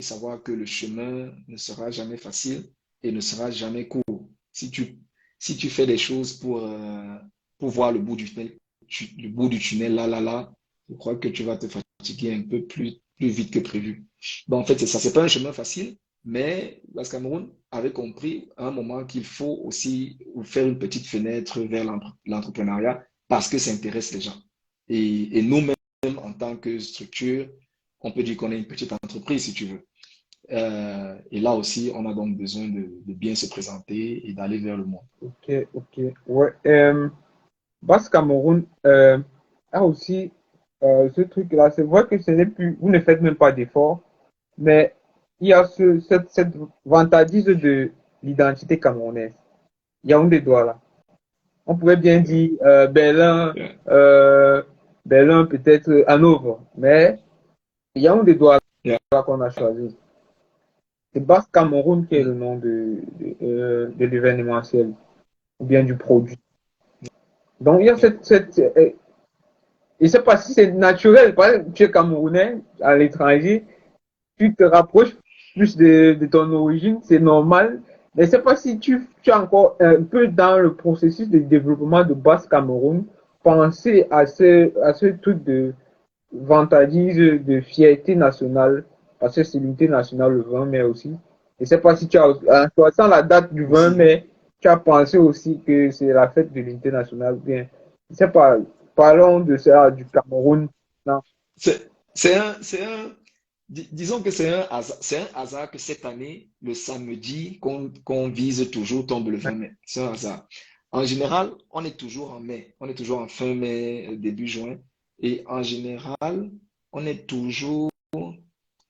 et savoir que le chemin ne sera jamais facile et ne sera jamais court. Si tu fais des choses pour voir le bout du tunnel, le bout du tunnel, là, je crois que tu vas te fatiguer un peu plus vite que prévu. Donc, en fait, c'est ça. C'est pas un chemin facile, mais Las Cameroun avait compris à un moment qu'il faut aussi faire une petite fenêtre vers l'entrepreneuriat parce que ça intéresse les gens. Et nous-mêmes, en tant que structure, on peut dire qu'on est une petite entreprise, si tu veux. Et là aussi, on a donc besoin de bien se présenter et d'aller vers le monde. Ok, ok. Ouais. Basse Cameroun a aussi ce truc-là. C'est vrai que ce n'est plus, vous ne faites même pas d'efforts, mais il y a cette vantardise de l'identité camerounaise. Yaoundé Douala. On pourrait bien Yeah, dire Berlin, yeah, euh, Berlin peut-être Hanovre, mais Yaoundé Douala yeah. qu'on a choisi. C'est Basse Cameroun qui est le Mm. nom de l'événementiel ou bien du produit. Donc il y a je sais pas si c'est naturel. Par exemple, tu es Camerounais à l'étranger, tu te rapproches plus de ton origine, c'est normal. Mais je sais pas si tu es encore un peu dans le processus de développement de Basse Cameroun, penser à ce truc de vantardise, de fierté nationale, parce que c'est l'unité nationale le 20 mai aussi. Je sais pas si tu as, en choisissant la date du 20 Aussi. mai, tu as pensé aussi que c'est la fête de l'unité nationale, ou bien, je sais pas, parlons de ça, du Cameroun. Non. Disons que c'est un hasard que cette année, le samedi qu'on vise toujours tombe le 20 mai. C'est un hasard. En général, on est toujours en mai. On est toujours en fin mai, début juin. Et en général, on est toujours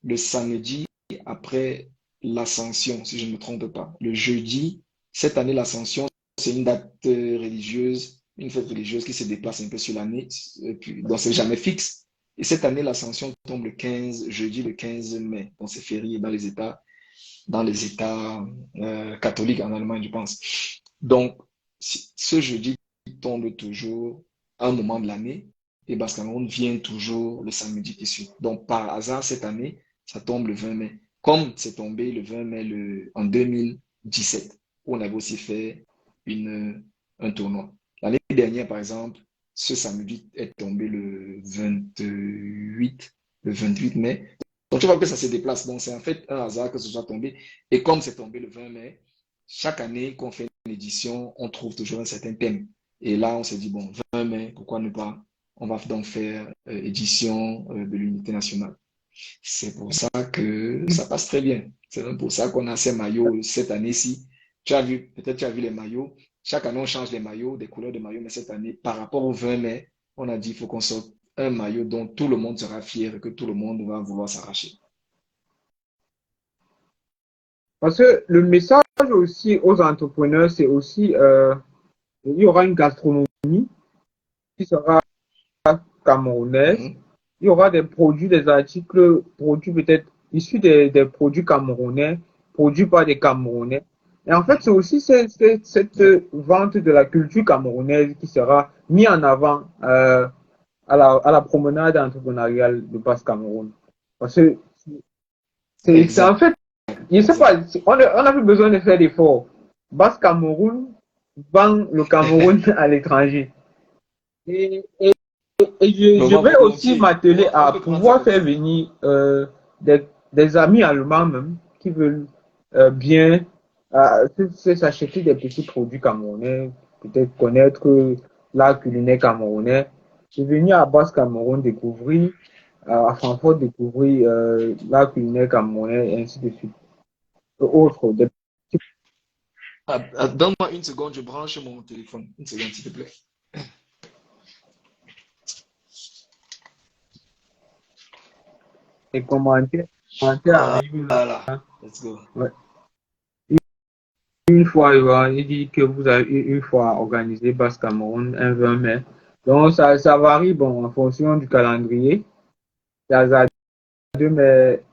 le samedi après l'Ascension, si je ne me trompe pas. Le jeudi, cette année, l'Ascension, c'est une date religieuse, une fête religieuse qui se déplace un peu sur l'année, donc c'est jamais fixe. Et cette année, l'Ascension tombe le 15, jeudi le 15 mai. Donc c'est férié dans les États catholiques en Allemagne, je pense. Donc, ce jeudi tombe toujours à un moment de l'année et Basse-Cameroun vient toujours le samedi qui suit. Donc, par hasard, cette année, ça tombe le 20 mai. Comme c'est tombé le 20 mai en 2017, où on avait aussi fait un tournoi. L'année dernière, par exemple, ce samedi est tombé le 28 mai. Donc, tu vois que ça se déplace. Donc, c'est en fait un hasard que ce soit tombé. Et comme c'est tombé le 20 mai, chaque année qu'on fait une édition, on trouve toujours un certain thème. Et là, on s'est dit, bon, 20 mai, pourquoi ne pas? On va donc faire édition de l'unité nationale. C'est pour ça que ça passe très bien. C'est même pour ça qu'on a ces maillots cette année-ci. Peut-être tu as vu les maillots. Chaque année, on change les maillots, des couleurs de maillots, mais cette année, par rapport au 20 mai, on a dit qu'il faut qu'on sorte un maillot dont tout le monde sera fier et que tout le monde va vouloir s'arracher. Parce que le message aussi aux entrepreneurs, c'est aussi, il y aura une gastronomie qui sera camerounaise. Mhm. Il y aura des produits, des articles produits peut-être issus des produits camerounais, produits par des Camerounais. Et en fait, c'est Mhm. aussi cette Ouais. vente de la culture camerounaise qui sera mise en avant à la promenade entrepreneuriale de Basse-Cameroun. Parce que c'est en Exact, fait, je sais pas, exact. on a plus besoin de faire d'efforts. Basse-Cameroun vend le Cameroun à l'étranger. Et et je Vraiment vais aussi volontiers. m'atteler On à peut prendre ça pouvoir comme faire ça. venir des amis allemands même qui veulent bien s'acheter des petits produits camerounais, peut-être connaître l'art culinaire camerounais, et venir à Basse-Cameroun découvrir, à Francfort découvrir l'art culinaire camerounais, et ainsi de suite. Et autres, des Donne-moi une seconde, je branche mon téléphone. Une seconde, s'il te plaît. des commentaires arrivent là. Voilà. Let's go. Ouais. Une fois, il dit que vous avez une fois organisé Basse Cameroun un 20 mai. Donc, ça varie, bon, en fonction du calendrier. C'est hasardeux, mais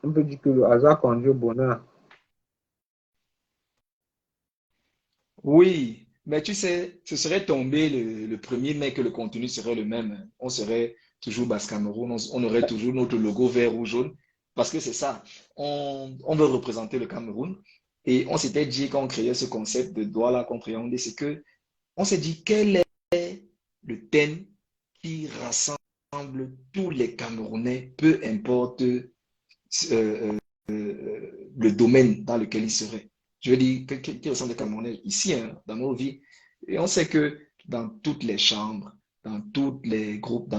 on peut dire que le hasard conduit au bonheur. Oui, mais tu sais, ce serait tombé le 1er mai que le contenu serait le même. On serait toujours Basse Cameroun, on aurait toujours notre logo vert ou jaune, parce que c'est ça. On veut représenter le Cameroun. Et on s'était dit quand on créait ce concept de Douala contre Yaoundé, c'est que on s'est dit quel est le thème qui rassemble tous les Camerounais, peu importe le domaine dans lequel ils seraient. Je veux dire, qui ressemble les Camerounais ici, hein, dans nos vies. Et on sait que dans toutes les chambres, dans tous les groupes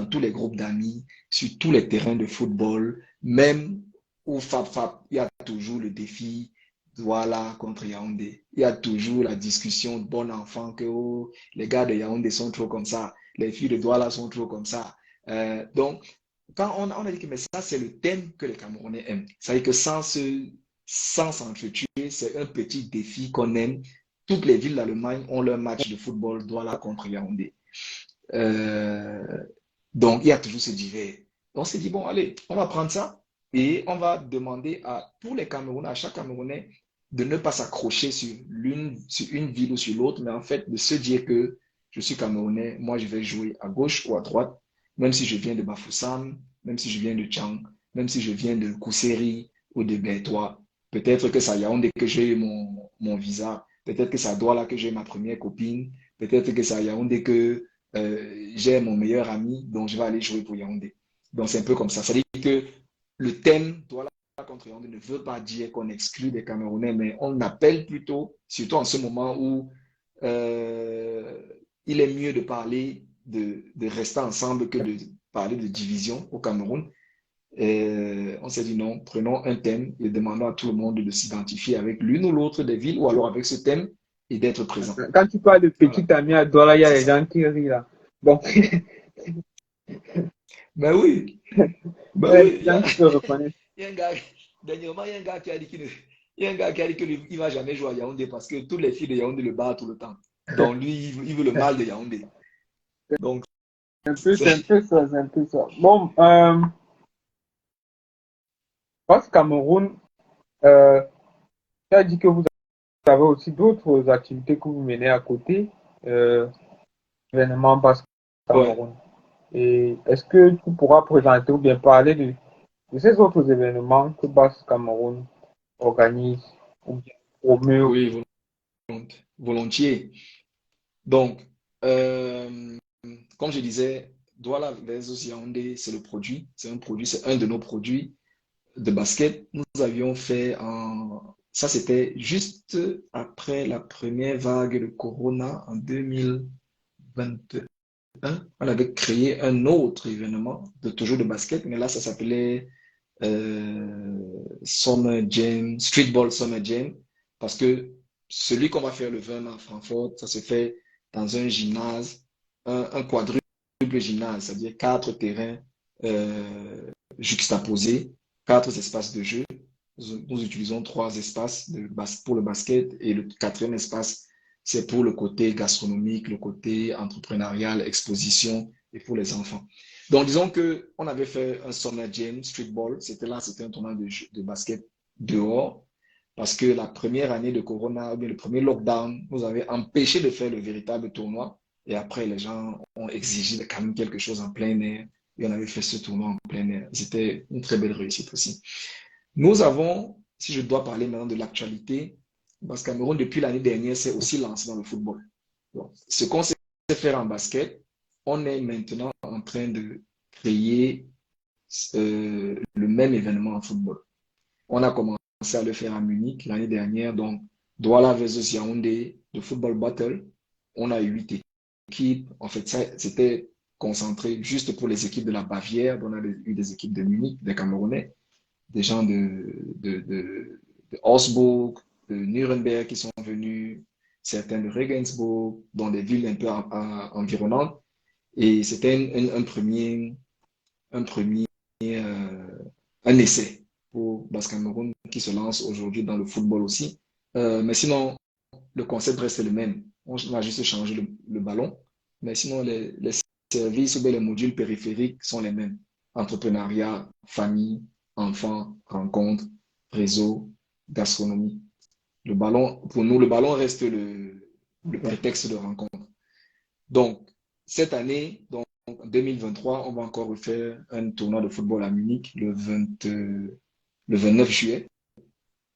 d'amis, sur tous les terrains de football, même au Fab Fab, il y a toujours le défi voilà contre Yaoundé. Il y a toujours la discussion de bon enfant que oh, les gars de Yaoundé sont trop comme ça, les filles de Douala sont trop comme ça. Donc, quand on a dit que mais ça, c'est le thème que les Camerounais aiment. Ça veut dire que sans s'entretuer, c'est un petit défi qu'on aime. Toutes les villes d'Allemagne ont leur match de football Douala contre Yaoundé. Euh, donc, il y a toujours ce divers. On s'est dit, bon, allez, on va prendre ça et on va demander à tous les Camerounais, à chaque Camerounais, de ne pas s'accrocher sur une ville ou sur l'autre, mais en fait de se dire que je suis Camerounais, moi je vais jouer à gauche ou à droite même si je viens de Bafoussam, même si je viens de Tchang, même si je viens de Kousseri ou de Bertois, peut-être que c'est à Yaoundé que j'ai eu mon visa, peut-être que c'est à Douala que j'ai ma première copine, peut-être que c'est à Yaoundé que j'ai mon meilleur ami, donc je vais aller jouer pour Yaoundé. Donc c'est un peu comme ça. Ça veut dire que le thème Douala contre Yaoundé ne veut pas dire qu'on exclut des Camerounais, mais on appelle plutôt, surtout en ce moment où euh, il est mieux de parler de rester ensemble que de parler de division au Cameroun. Et on s'est dit non, prenons un thème et demandons à tout le monde de s'identifier avec l'une ou l'autre des villes ou alors avec ce thème et d'être présent. Quand tu parles de Voilà, petit ami à Douala, il y a c'est les ça. gens qui rient là. Bon, Ben oui, ben il y a oui, des gens qui se reconnaissent. il y a un gars, dernièrement, il y a un gars qui a dit il y a un gars qui a dit qu'il ne va jamais jouer à Yaoundé parce que toutes les filles de Yaoundé le battent tout le temps. Donc lui, il veut le mal de Yaoundé. Donc, C'est un peu ça, c'est un peu ça. Bon, parce Cameroun, euh, tu as dit que vous avez aussi d'autres activités que vous menez à côté, euh, événements Basse ouais, Cameroun. Et est-ce que tu pourras présenter ou bien parler de ces autres événements que Basse Cameroun organise ou bien promeut? oui, volontiers. Donc, euh, comme je disais, Douala versus Yaoundé, c'est le produit, c'est un produit, c'est un de nos produits de basket. Nous avions fait ça c'était juste après la première vague de Corona en 2021. On avait créé un autre événement, toujours de basket, mais là ça s'appelait Summer Jam, Streetball Summer Jam, parce que celui qu'on va faire le 20 à Francfort, ça se fait dans un gymnase, un quadruple gymnase, c'est-à-dire quatre terrains juxtaposés, quatre espaces de jeu. Nous utilisons trois espaces pour le basket et le quatrième espace, c'est pour le côté gastronomique, le côté entrepreneurial, exposition et pour les enfants. Donc, disons qu'on avait fait un Summer Jam Streetball. C'était un tournoi de basket dehors. Parce que la première année de Corona, ou bien le premier lockdown, nous avait empêché de faire le véritable tournoi. Et après, les gens ont exigé quand même quelque chose en plein air. Et on avait fait ce tournoi en plein air. C'était une très belle réussite aussi. Nous avons, si je dois parler maintenant de l'actualité, parce que Cameroun, depuis l'année dernière, s'est aussi lancé dans le football. Donc, ce qu'on sait faire en basket, on est maintenant en train de créer le même événement en football. On a commencé à le faire à Munich l'année dernière, donc Douala versus Yaoundé, de football battle. On a 8 équipes. En fait, ça, c'était concentré juste pour les équipes de la Bavière. On a eu des équipes de Munich, des Camerounais, des gens de Augsbourg, de Nuremberg qui sont venus, certains de Regensburg, dans des villes un peu environnantes. Et c'était un premier un essai pour Basse Cameroun qui se lance aujourd'hui dans le football aussi. Mais sinon, le concept reste le même. On va juste changer le ballon. Mais sinon, les services ou bien les modules périphériques sont les mêmes. Entrepreneuriat, famille, enfants, rencontres, réseau, gastronomie. Le ballon, pour nous, le ballon reste le prétexte de rencontre. Donc, cette année, donc, en 2023, on va encore refaire un tournoi de football à Munich le 29 juillet.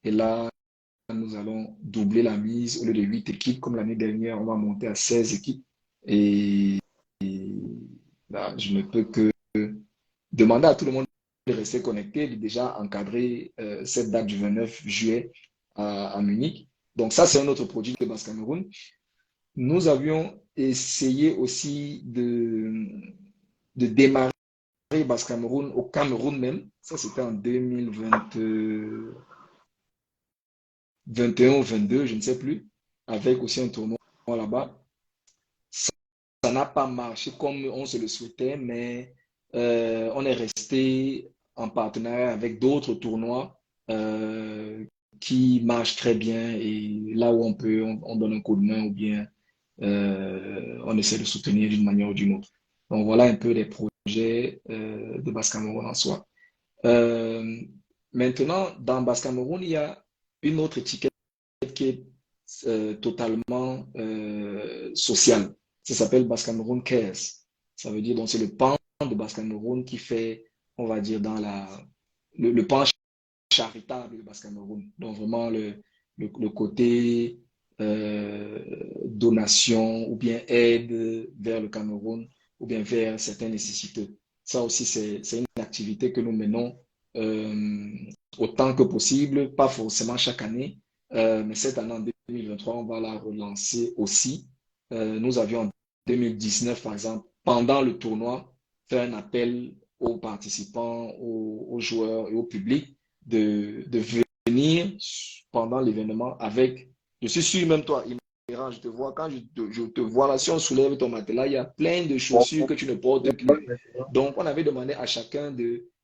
Et là, nous allons doubler la mise. Au lieu de 8 équipes, comme l'année dernière, on va monter à 16 équipes. Et là, je ne peux que demander à tout le monde de rester connecté, de déjà encadrer cette date du 29 juillet à Munich. Donc ça, c'est un autre produit de Basse Cameroun. Nous avions essayé aussi de démarrer Basse Cameroun au Cameroun même. Ça, c'était en 2021 ou 22, je ne sais plus, avec aussi un tournoi là-bas. Ça n'a pas marché comme on se le souhaitait, mais on est resté en partenariat avec d'autres tournois qui marchent très bien et là où on peut, on donne un coup de main ou bien on essaie de soutenir d'une manière ou d'une autre. Donc voilà un peu les projets de Basse Cameroun en soi. Euh, Maintenant, dans Basse Cameroun, il y a une autre étiquette qui est totalement sociale. Ça s'appelle Basse Cameroun Cares. Ça veut dire donc c'est le pan de Basse Cameroun qui fait, on va dire, dans le pan charitable de Basse Cameroun. Donc vraiment le côté donation ou bien aide vers le Cameroun ou bien vers certains nécessiteux. Ça aussi, c'est une activité que nous menons euh, autant que possible, pas forcément chaque année, mais cette année en 2023, on va la relancer aussi. Nous avions en 2019, par exemple, pendant le tournoi, fait un appel aux participants, aux joueurs et au public de venir pendant l'événement avec, je suis sûr, même toi, Imran, je te vois, quand je te vois là, si on soulève ton matelas, il y a plein de chaussures que tu ne portes plus. Donc, on avait demandé à chacun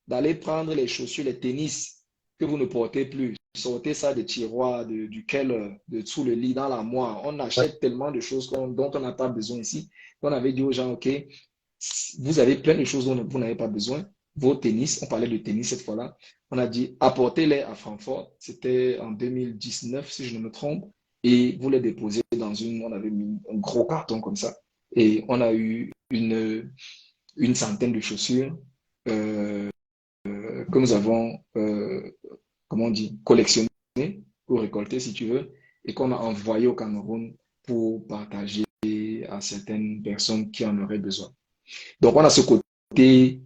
d'aller prendre les chaussures, les tennis que vous ne portez plus. Sortez ça des tiroirs, duquel, de sous le lit, dans l'armoire. On achète tellement de choses dont on n'a pas besoin ici. On avait dit aux gens, OK, vous avez plein de choses dont vous n'avez pas besoin. Vos tennis, on parlait de tennis cette fois-là. On a dit, apportez-les à Francfort. C'était en 2019, si je ne me trompe. Et vous les déposez on avait mis un gros carton comme ça. Et on a eu une centaine de chaussures que nous avons, comment on dit, collectionnées ou récoltées, si tu veux, et qu'on a envoyé au Cameroun pour partager à certaines personnes qui en auraient besoin. Donc, on a ce côté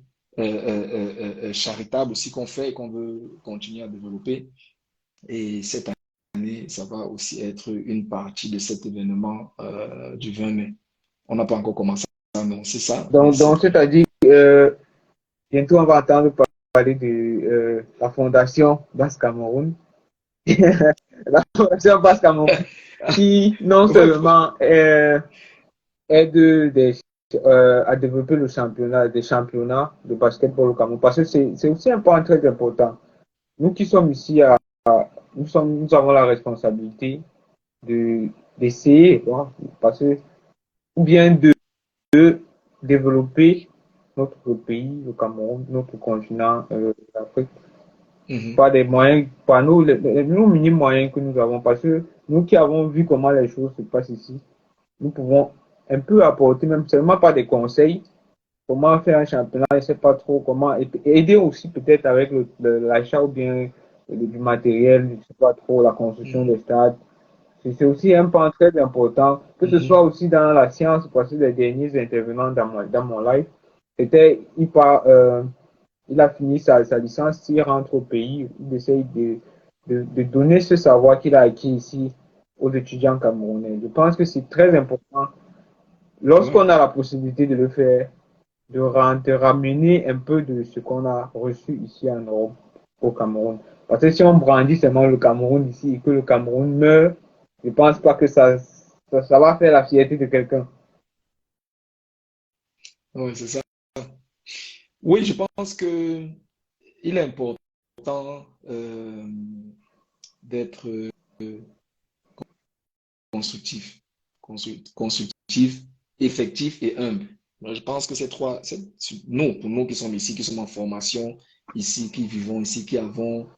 charitable aussi qu'on fait et qu'on veut continuer à développer. Et cette année, ça va aussi être une partie de cet événement du 20 mai. On n'a pas encore commencé à annoncer ça, mais Donc c'est-à-dire, bientôt on va entendre parler de la fondation Basse Cameroun. La fondation Basse Cameroun qui non ouais, seulement aide à développer le championnat, des championnats de basketball au Cameroun, parce que c'est aussi un point très important. Nous qui sommes ici, nous avons la responsabilité de d'essayer, bon, parce que, ou bien de développer notre pays, le Cameroun, notre continent, l'Afrique, mhm, par des moyens, par nos mini moyens que nous avons, parce que nous qui avons vu comment les choses se passent ici, nous pouvons un peu apporter, même seulement pas des conseils, comment faire un championnat, je ne sais pas trop comment, aider aussi peut-être avec l'achat ou bien du matériel, je ne sais pas trop, la construction des mhm, stades. C'est aussi un point très important, que ce soit mhm, aussi dans la science, parce que les derniers intervenants dans mon live, il a fini sa licence, il rentre au pays, il essaye de donner ce savoir qu'il a acquis ici aux étudiants camerounais. Je pense que c'est très important, ouais, lorsqu'on a la possibilité de le faire, de ramener un peu de ce qu'on a reçu ici en Europe au Cameroun. Parce que si on brandit seulement le Cameroun ici et que le Cameroun meurt, je ne pense pas que ça va faire la fierté de quelqu'un. ouais, c'est ça. Oui, je pense que il est important d'être constructif, constructif, effectif et humble. Moi, je pense que ces trois, nous, pour nous qui sommes ici, qui sommes en formation ici, qui vivons ici, qui avons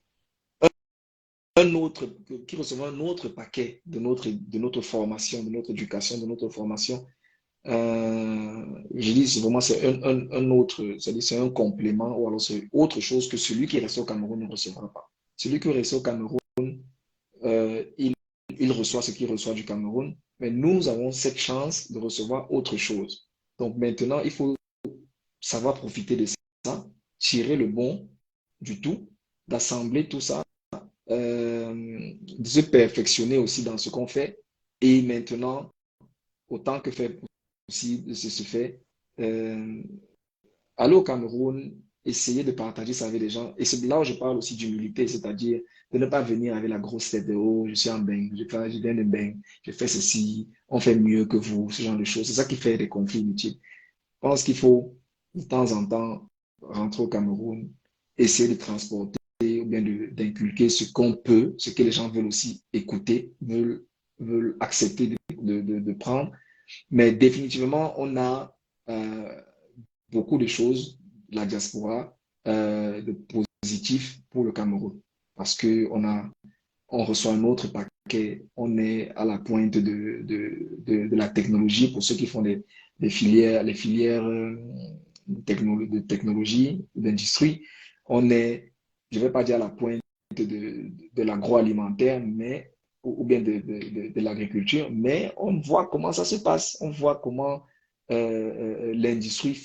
un autre, qui recevons un autre paquet de notre formation, de notre éducation, de notre formation. Je dis, c'est vraiment, c'est un autre, c'est-à-dire c'est un complément ou alors c'est autre chose que celui qui reste au Cameroun ne recevra pas. Celui qui reste au Cameroun, euh, il, il reçoit ce qu'il reçoit du Cameroun, mais nous avons cette chance de recevoir autre chose. Donc maintenant, il faut savoir profiter de ça, tirer le bon du tout, d'assembler tout ça, de se perfectionner aussi dans ce qu'on fait. Et maintenant, autant que faire possible, se fait, euh, aller au Cameroun, essayer de partager ça avec les gens. Et c'est là où je parle aussi d'humilité, c'est-à-dire de ne pas venir avec la grosse tête de oh, je suis en bain, je viens de bain, je fais ceci, on fait mieux que vous, ce genre de choses. C'est ça qui fait des conflits inutiles. Je pense qu'il faut de temps en temps rentrer au Cameroun, essayer de transporter ou bien d'inculquer ce qu'on peut, ce que les gens veulent aussi écouter, veulent accepter de prendre. Mais définitivement, on a beaucoup de choses, la diaspora, de positif pour le Cameroun. Parce on reçoit un autre paquet, on est à la pointe de la technologie pour ceux qui font les filières de technologie, d'industrie. On est, je ne vais pas dire à la pointe de l'agroalimentaire, mais ou bien de l'agriculture, mais on voit comment ça se passe. On voit comment l'industrie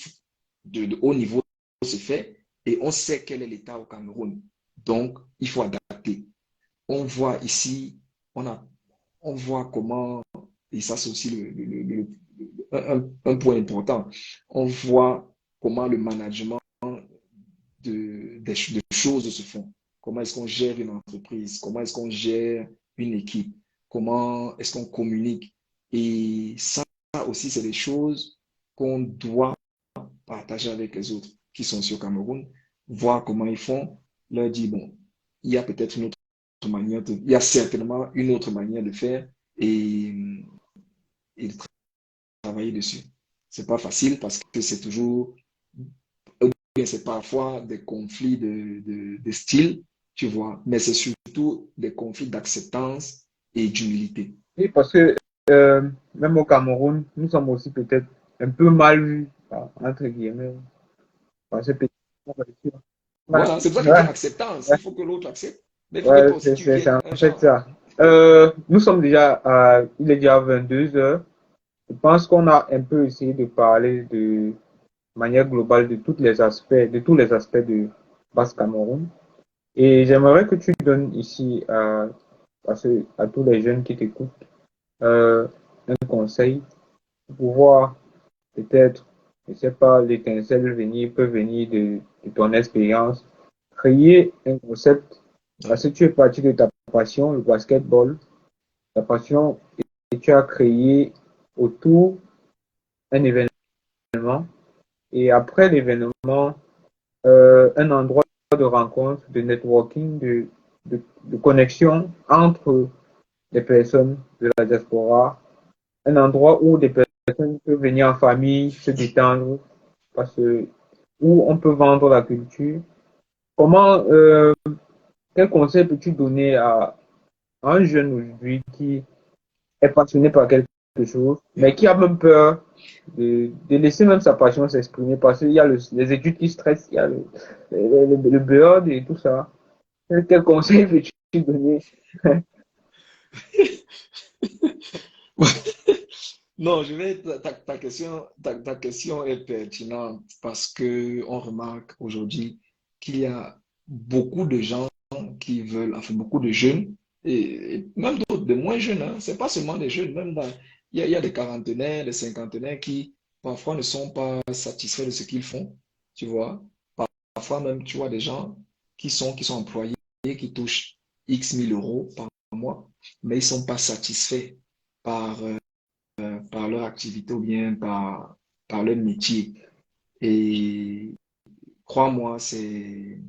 de haut niveau se fait et on sait quel est l'état au Cameroun. Donc, il faut adapter. On voit ici, on, a, on voit comment, et ça c'est aussi un point important, on voit comment le management de choses se font. Comment est-ce qu'on gère une entreprise? Comment est-ce qu'on gère une équipe? Comment est-ce qu'on communique? Et ça aussi, c'est des choses qu'on doit partager avec les autres qui sont sur Cameroun, voir comment ils font, leur dire, bon, il y a peut-être une autre manière, il y a certainement une autre manière de faire et de travailler dessus. C'est pas facile parce que c'est toujours, c'est parfois des conflits de style, tu vois, mais c'est surtout des conflits d'acceptance et d'humilité. Oui, parce que même au Cameroun, nous sommes aussi peut-être un peu mal vus, entre guillemets. Parce que peut-être voilà. Voilà, c'est pour ça qu'il Ouais, faut l'acceptance. ouais, Il faut que l'autre accepte, mais il faut que ouais, toi aussi tu c'est viennes en un fait genre. ça. Nous sommes déjà il est déjà 22 heures. Je pense qu'on a un peu essayé de parler de manière globale de de tous les aspects de Basse Cameroun. Et j'aimerais que tu donnes ici à tous les jeunes qui t'écoutent un conseil pour pouvoir peut-être, je ne sais pas, l'étincelle peut venir de ton expérience, créer un concept, parce que tu es parti de ta passion, le basketball, ta passion, et tu as créé autour un événement, et après l'événement, un endroit de rencontre, de networking, de connexion entre les personnes de la diaspora, un endroit où des personnes peuvent venir en famille, se détendre, parce que, où on peut vendre la culture. Comment, quel conseil peux-tu donner à un jeune aujourd'hui qui est passionné par quelque chose, mais qui a même peur de laisser même sa passion s'exprimer parce qu'il y a les études qui stressent, il y a le burn et tout ça. Quel conseil peux-tu donner? Non, ta question est pertinente parce que on remarque aujourd'hui qu'il y a beaucoup de gens qui veulent, enfin beaucoup de jeunes et même d'autres, de moins jeunes, hein, c'est pas seulement des jeunes, même il y a des quarantenaires, des cinquantenaires qui parfois ne sont pas satisfaits de ce qu'ils font, tu vois. Parfois même, tu vois des gens qui sont employés, qui touchent X mille euros par mois, mais ils sont pas satisfaits par par leur activité ou bien par leur métier. Et crois-moi, J'ai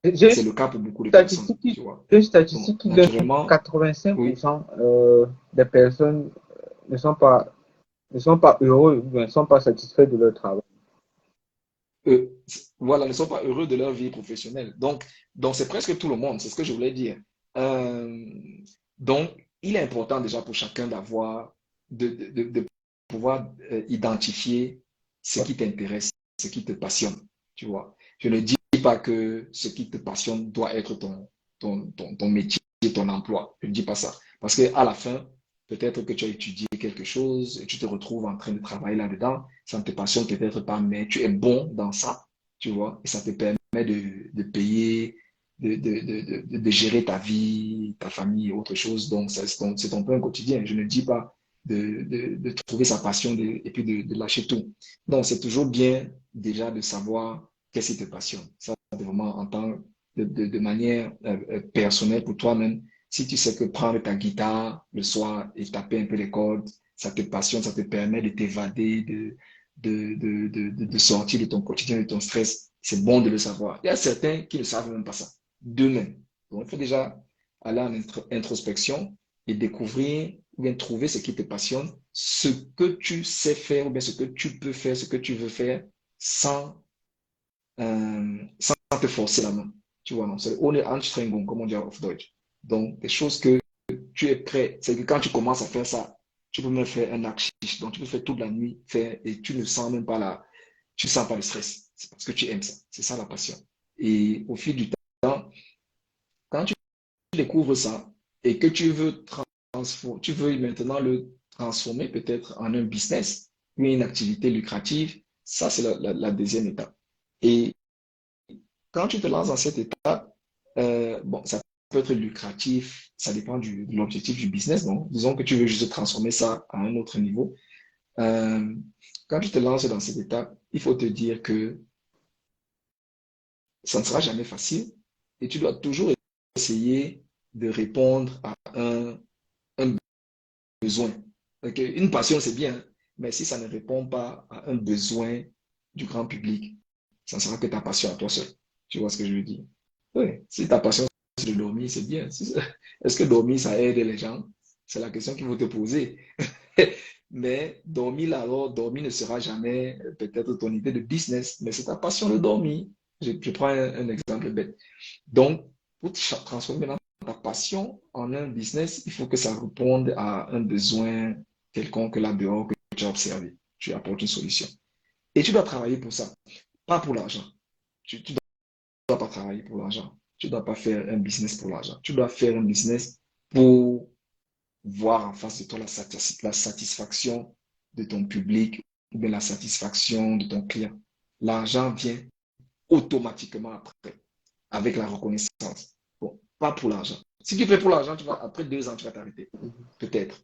c'est le cas pour beaucoup de personnes, statistique qui, tu vois. j'ai une Donc, statistique qui donne que naturellement, oui, 85% des personnes ne sont pas, ne sont pas heureux, ou ne sont pas satisfaits de leur travail. eux, voilà, ne sont pas heureux de leur vie professionnelle. Donc c'est presque tout le monde, c'est ce que je voulais dire. Euh, donc, il est important déjà pour chacun d'avoir, de pouvoir identifier ce qui t'intéresse, ce qui te passionne, tu vois. Je ne dis pas que ce qui te passionne doit être ton métier, ton emploi. Je ne dis pas ça. Parce qu'à la fin, peut-être que tu as étudié quelque chose et tu te retrouves en train de travailler là-dedans. Ça ne te passionne peut-être pas, mais tu es bon dans ça, tu vois, et ça te permet de payer, de gérer ta vie, ta famille et autre chose. Donc, c'est ton peu un quotidien. Je ne dis pas de trouver sa passion et puis de lâcher tout. Donc, c'est toujours bien déjà de savoir qu'est-ce qui te passionne. Ça, vraiment en tant de manière personnelle pour toi-même. Si tu sais que prendre ta guitare le soir et taper un peu les cordes, ça te passionne, ça te permet de t'évader, de sortir de ton quotidien, de ton stress, c'est bon de le savoir. Il y a certains qui ne savent même pas ça, d'eux-mêmes. Donc, il faut déjà aller en introspection et découvrir ou bien trouver ce qui te passionne, ce que tu sais faire ou bien ce que tu peux faire, ce que tu veux faire sans sans te forcer la main. Tu vois, non, c'est ohne Anstrengung, comme on dit auf Deutsch. Donc, des choses que tu es prêt, c'est que quand tu commences à faire ça, tu peux même faire un actif, donc tu peux faire toute la nuit, faire, et tu ne sens même pas Tu sens pas le stress. C'est parce que tu aimes ça. C'est ça la passion. Et au fil du temps, quand tu découvres ça et que tu veux maintenant le transformer peut-être en un business ou une activité lucrative, ça, c'est la deuxième étape. Et quand tu te lances dans cette étape, bon, ça peut être lucratif, ça dépend de l'objectif du business. Donc, disons que tu veux juste transformer ça à un autre niveau. Euh, Quand tu te lances dans cette étape, il faut te dire que ça ne sera jamais facile et tu dois toujours essayer de répondre à un besoin. Okay? Une passion, c'est bien, mais si ça ne répond pas à un besoin du grand public, ça ne sera que ta passion à toi seul. Tu vois ce que je veux dire? Oui, si ta passion, c'est de dormir, c'est bien. Est-ce que dormir, ça aide les gens? C'est la question qu'il faut te poser. Mais dormir là, alors, dormir ne sera jamais peut-être ton idée de business, mais c'est ta passion de dormir. Je prends un exemple bête. Donc, pour transformer maintenant ta passion en un business, il faut que ça réponde à un besoin quelconque là dehors que tu as observé. Tu apportes une solution. Et tu dois travailler pour ça, pas pour l'argent. Tu dois pas travailler pour l'argent. Tu dois pas faire un business pour l'argent. Tu dois faire un business pour voir en face de toi la satisfaction de ton public ou bien la satisfaction de ton client. L'argent vient automatiquement après, avec la reconnaissance. Bon, pas pour l'argent. Si tu fais pour l'argent, après 2 ans, tu vas t'arrêter. Peut-être.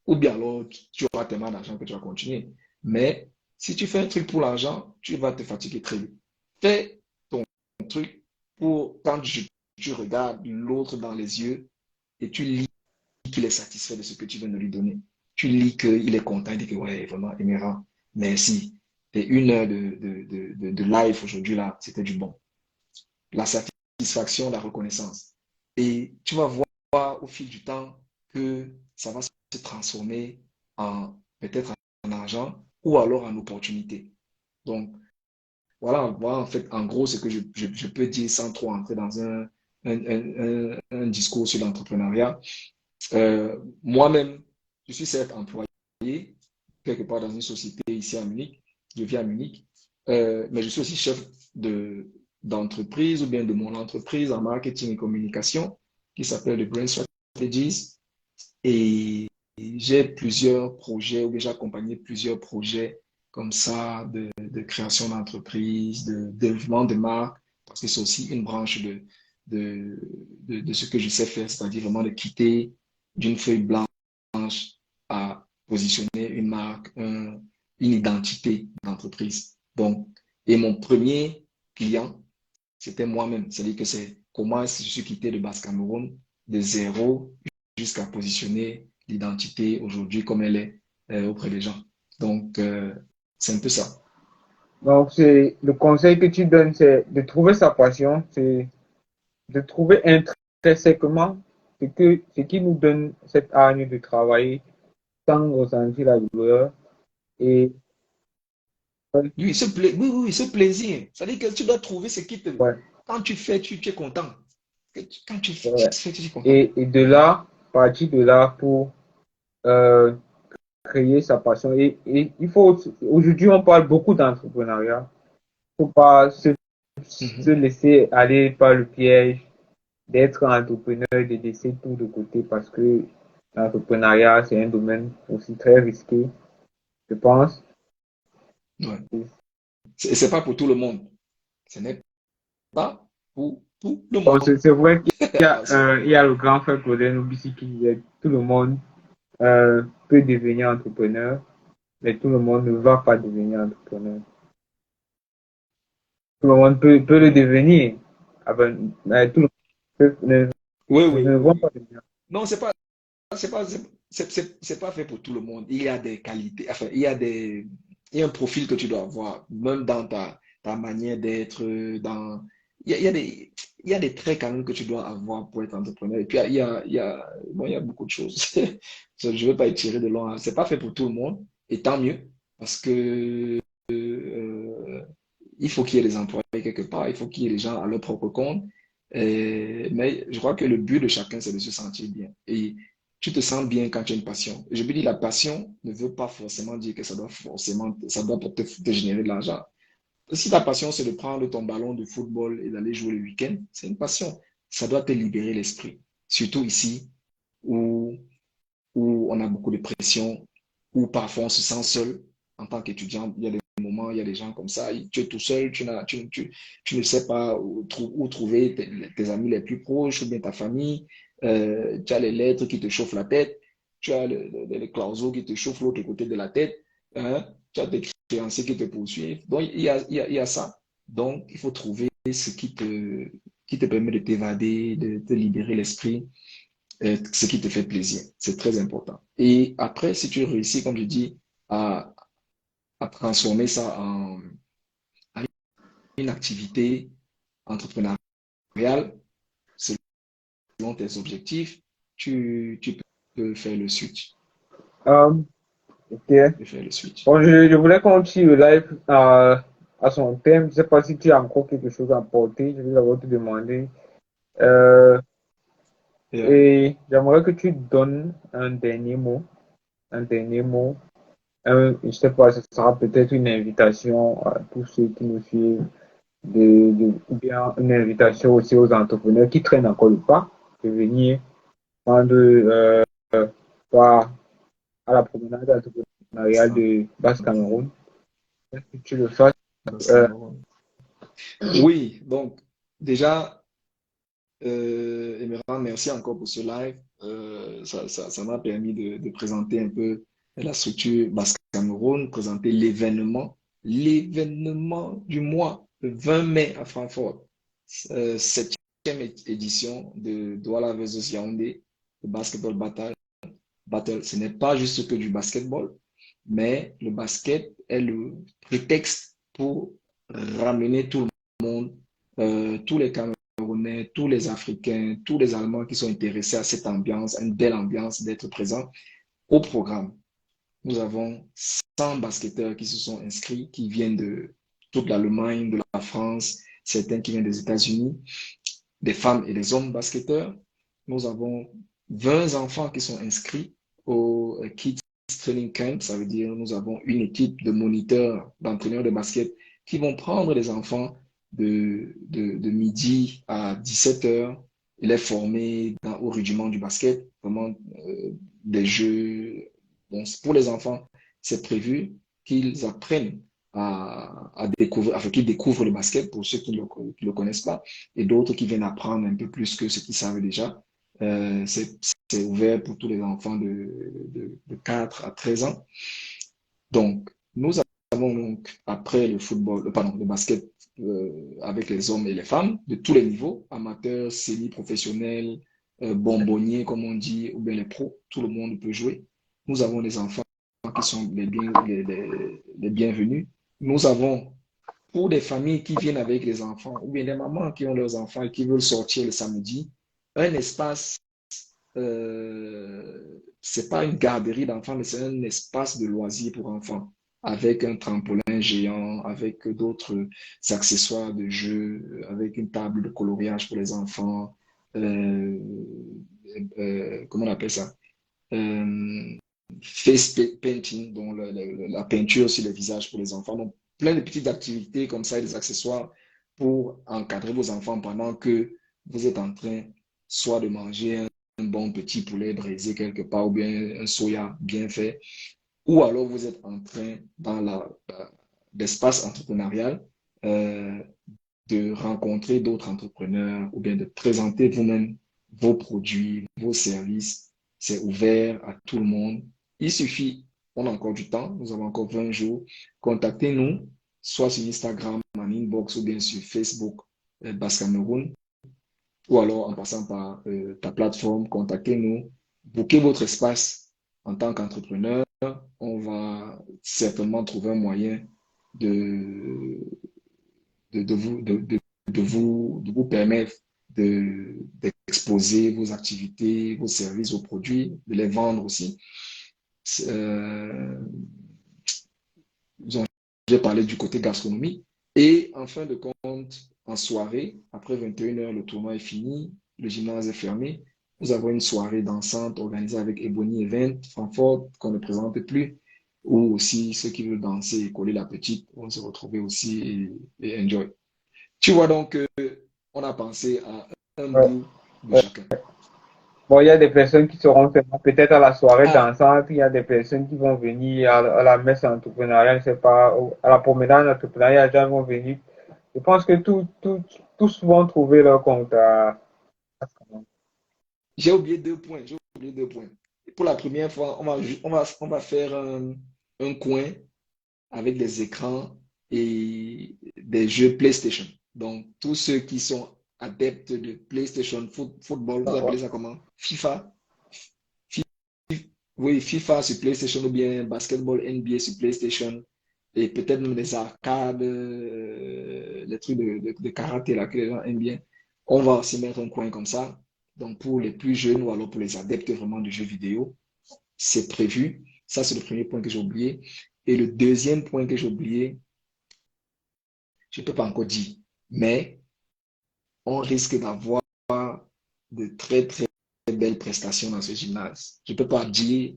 Ou bien alors, tu auras tellement d'argent que tu vas continuer. Mais si tu fais un truc pour l'argent, tu vas te fatiguer très vite. Fais ton truc pour quand tu regardes l'autre dans les yeux et tu lis qu'il est satisfait de ce que tu viens de lui donner. Tu lis qu'il est content, il dit que ouais, vraiment, Émera, merci. Et 1 heure de live aujourd'hui là, c'était du bon. La satisfaction, la reconnaissance. Et tu vas voir au fil du temps que ça va se transformer en peut-être en argent ou alors en opportunité. Donc, voilà en fait, en gros, ce que je peux dire sans trop entrer dans un discours sur l'entrepreneuriat. Moi-même, je suis certes employé quelque part dans une société ici à Munich, je vis à Munich, mais je suis aussi chef d'entreprise ou bien de mon entreprise en marketing et communication qui s'appelle The Brain Strategies. Et j'ai plusieurs projets ou bien j'ai accompagné plusieurs projets comme ça de création d'entreprise, de développement de marque, parce que c'est aussi une branche de, de ce que je sais faire, c'est-à-dire vraiment de quitter d'une feuille blanche à positionner une marque, une identité d'entreprise. Donc, et mon premier client, c'était moi-même. C'est-à-dire que c'est comment je suis quitté de Basse Cameroun de zéro jusqu'à positionner l'identité aujourd'hui comme elle est auprès des gens. Donc, c'est un peu ça. Donc, c'est le conseil que tu donnes, c'est de trouver sa passion, c'est de trouver intrinsèquement ce qui nous donne cette hargne de travailler sans ressentir la douleur. Et Oui, oui, oui, ce plaisir. C'est-à-dire que tu dois trouver ce qui te... ouais, Quand tu fais, tu es content. Quand tu ouais. fais, tu es content. Et de là, partir de là pour euh, créer sa passion. Et il faut, aujourd'hui, on parle beaucoup d'entrepreneuriat. Il ne faut pas se Mhm. laisser aller par le piège d'être entrepreneur, de laisser tout de côté parce que l'entrepreneuriat, c'est un domaine aussi très risqué, je pense. Ouais. C'est pas pour tout le monde. Ce n'est pas pour tout le Bon, monde. c'est vrai qu'il C'est- il y a le grand frère Claudel Nobissi qui disait tout le monde peut devenir entrepreneur, mais tout le monde ne va pas devenir entrepreneur. Tout le monde peut le devenir. Ah ben, mais tout le monde Oui, oui, ne oui, va oui. pas devenir. Non, c'est pas, c'est pas fait pour tout le monde. Il y a des qualités, enfin, il y a un profil que tu dois avoir, même dans ta manière d'être, il y a il y a des traits quand même que tu dois avoir pour être entrepreneur. Et puis, bon, il y a beaucoup de choses. Je ne vais pas étirer de long, hein. C'est pas fait pour tout le monde, et tant mieux, parce que, il faut qu'il y ait des employés quelque part, il faut qu'il y ait des gens à leur propre compte. Mais je crois que le but de chacun, c'est de se sentir bien. Et tu te sens bien quand tu as une passion. Et je me dis, la passion ne veut pas forcément dire que ça doit te générer de l'argent. Si ta passion, c'est de prendre ton ballon de football et d'aller jouer le week-end, c'est une passion. Ça doit te libérer l'esprit. Surtout ici, où, où on a beaucoup de pression, où parfois on se sent seul en tant qu'étudiant. Il y a des moments, il y a des gens comme ça, tu es tout seul, tu ne sais pas où trouver tes amis les plus proches ou bien ta famille. Tu as les lettres qui te chauffent la tête, tu as les clauseaux qui te chauffent l'autre côté de la tête, hein, tu as tes créanciers qui te poursuivent. Donc, il y a ça. Donc, il faut trouver ce qui te permet de t'évader, de te libérer l'esprit, ce qui te fait plaisir. C'est très important. Et après, si tu réussis, comme je dis, à, à transformer ça en une activité entrepreneuriale selon tes objectifs, tu peux faire le switch. Um, ok. Tu peux faire le switch. Bon, je voulais qu'on tire le live à son thème. Je ne sais pas si tu as encore quelque chose à apporter. Je vais d'abord te demander. Euh, Yeah. et j'aimerais que tu donnes un dernier mot. Un dernier mot. Je ne sais pas, ce sera peut-être une invitation à tous ceux qui nous suivent, ou bien une invitation aussi aux entrepreneurs qui traînent encore le pas de venir prendre part à la promenade entrepreneuriale Ça. de Basse-Cameroun. Que tu le fasses. Parce Euh, oui, donc déjà, Emerald, merci encore pour ce live. Ça m'a permis de présenter un peu la structure Basse Cameroun, présenter l'événement du mois, le 20 mai à Francfort, septième édition de Douala versus Yaoundé, le basketball battle. Ce n'est pas juste que du basketball, mais le basket est le prétexte pour ramener tout le monde, tous les Camerounais, tous les Africains, tous les Allemands qui sont intéressés à cette ambiance, une belle ambiance, d'être présents au programme. Nous avons 100 basketteurs qui se sont inscrits, qui viennent de toute l'Allemagne, de la France, certains qui viennent des États-Unis, des femmes et des hommes basketteurs. Nous avons 20 enfants qui sont inscrits au Kids Training Camp. Ça veut dire nous avons une équipe de moniteurs, d'entraîneurs de basket qui vont prendre les enfants de midi à 17 heures et les former au rudiment du basket, vraiment des jeux. Donc, pour les enfants, c'est prévu qu'ils apprennent à découvrir, enfin, qu'ils découvrent le basket pour ceux qui ne le connaissent pas et d'autres qui viennent apprendre un peu plus que ce qu'ils savent déjà. C'est ouvert pour tous les enfants de 4 à 13 ans. Donc, nous avons donc, après le football, pardon, le basket avec les hommes et les femmes de tous les niveaux, amateurs, semi-professionnels, bonbonniers, comme on dit, ou bien les pros, tout le monde peut jouer. Nous avons les enfants qui sont les bienvenus. Nous avons pour des familles qui viennent avec les enfants, ou bien des mamans qui ont leurs enfants et qui veulent sortir le samedi, un espace, c'est pas une garderie d'enfants, mais c'est un espace de loisirs pour enfants, avec un trampolin géant, avec d'autres accessoires de jeu, avec une table de coloriage pour les enfants, euh, comment on appelle ça? Euh, face painting, donc la peinture sur les visages pour les enfants. Donc, plein de petites activités comme ça et des accessoires pour encadrer vos enfants pendant que vous êtes en train soit de manger un bon petit poulet braisé quelque part ou bien un soya bien fait, ou alors vous êtes en train dans l'espace entrepreneurial euh, de rencontrer d'autres entrepreneurs ou bien de présenter vous-même vos produits, vos services. C'est ouvert à tout le monde. Il suffit, on a encore du temps, nous avons encore 20 jours. Contactez-nous, soit sur Instagram, en inbox ou bien sur Facebook, Basse Cameroun, ou alors en passant par ta plateforme, contactez-nous, booquez votre espace en tant qu'entrepreneur. On va certainement trouver un moyen de, de vous permettre d'exposer vos activités, vos services, vos produits, de les vendre aussi. Euh, j'ai parlé du côté gastronomie. Et en fin de compte, en soirée, après 21 heures, le tournoi est fini, le gymnase est fermé. nous avons une soirée dansante organisée avec Ebony Event, Francfort, qu'on ne présente plus, ou aussi ceux qui veulent danser et coller la petite vont se retrouver aussi et enjoy. Tu vois donc, on a pensé à un Ouais, bout de ouais. chacun. Bon, il y a des personnes qui seront seulement peut-être à la soirée Ah, dansante, il y a des personnes qui vont venir à la messe entrepreneuriale, je sais pas, à la promenade entrepreneuriale, les gens vont venir. Je pense que tous vont trouver leur compte à... j'ai oublié 2 points. J'ai oublié 2 points. Pour la première fois, on va faire un coin avec des écrans et des jeux PlayStation. Donc, tous ceux qui sont adeptes de PlayStation football, vous appelez ça comment? FIFA? Oui, FIFA sur PlayStation ou bien basketball NBA sur PlayStation et peut-être même des arcades, les trucs de karaté là que les gens aiment bien. On va aussi mettre un coin comme ça. Donc, pour les plus jeunes ou alors pour les adeptes vraiment du jeu vidéo, c'est prévu. Ça, c'est le premier point que j'ai oublié. Et le deuxième point que j'ai oublié, je ne peux pas encore dire, mais on risque d'avoir de très, très belles prestations dans ce gymnase. Je ne peux pas dire,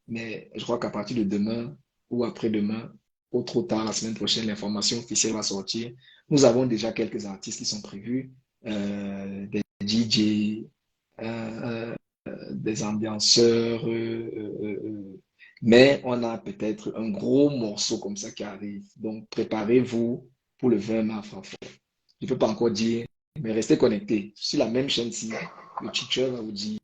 mais je crois qu'à partir de demain ou après-demain, ou trop tard, la semaine prochaine, l'information officielle va sortir. Nous avons déjà quelques artistes qui sont prévus, des DJ, des ambianceurs, mais on a peut-être un gros morceau comme ça qui arrive. Donc, préparez-vous pour le 20 mars. Je ne peux pas encore dire, mais restez connectés. Sur la même chaîne-ci, le teacher va vous dire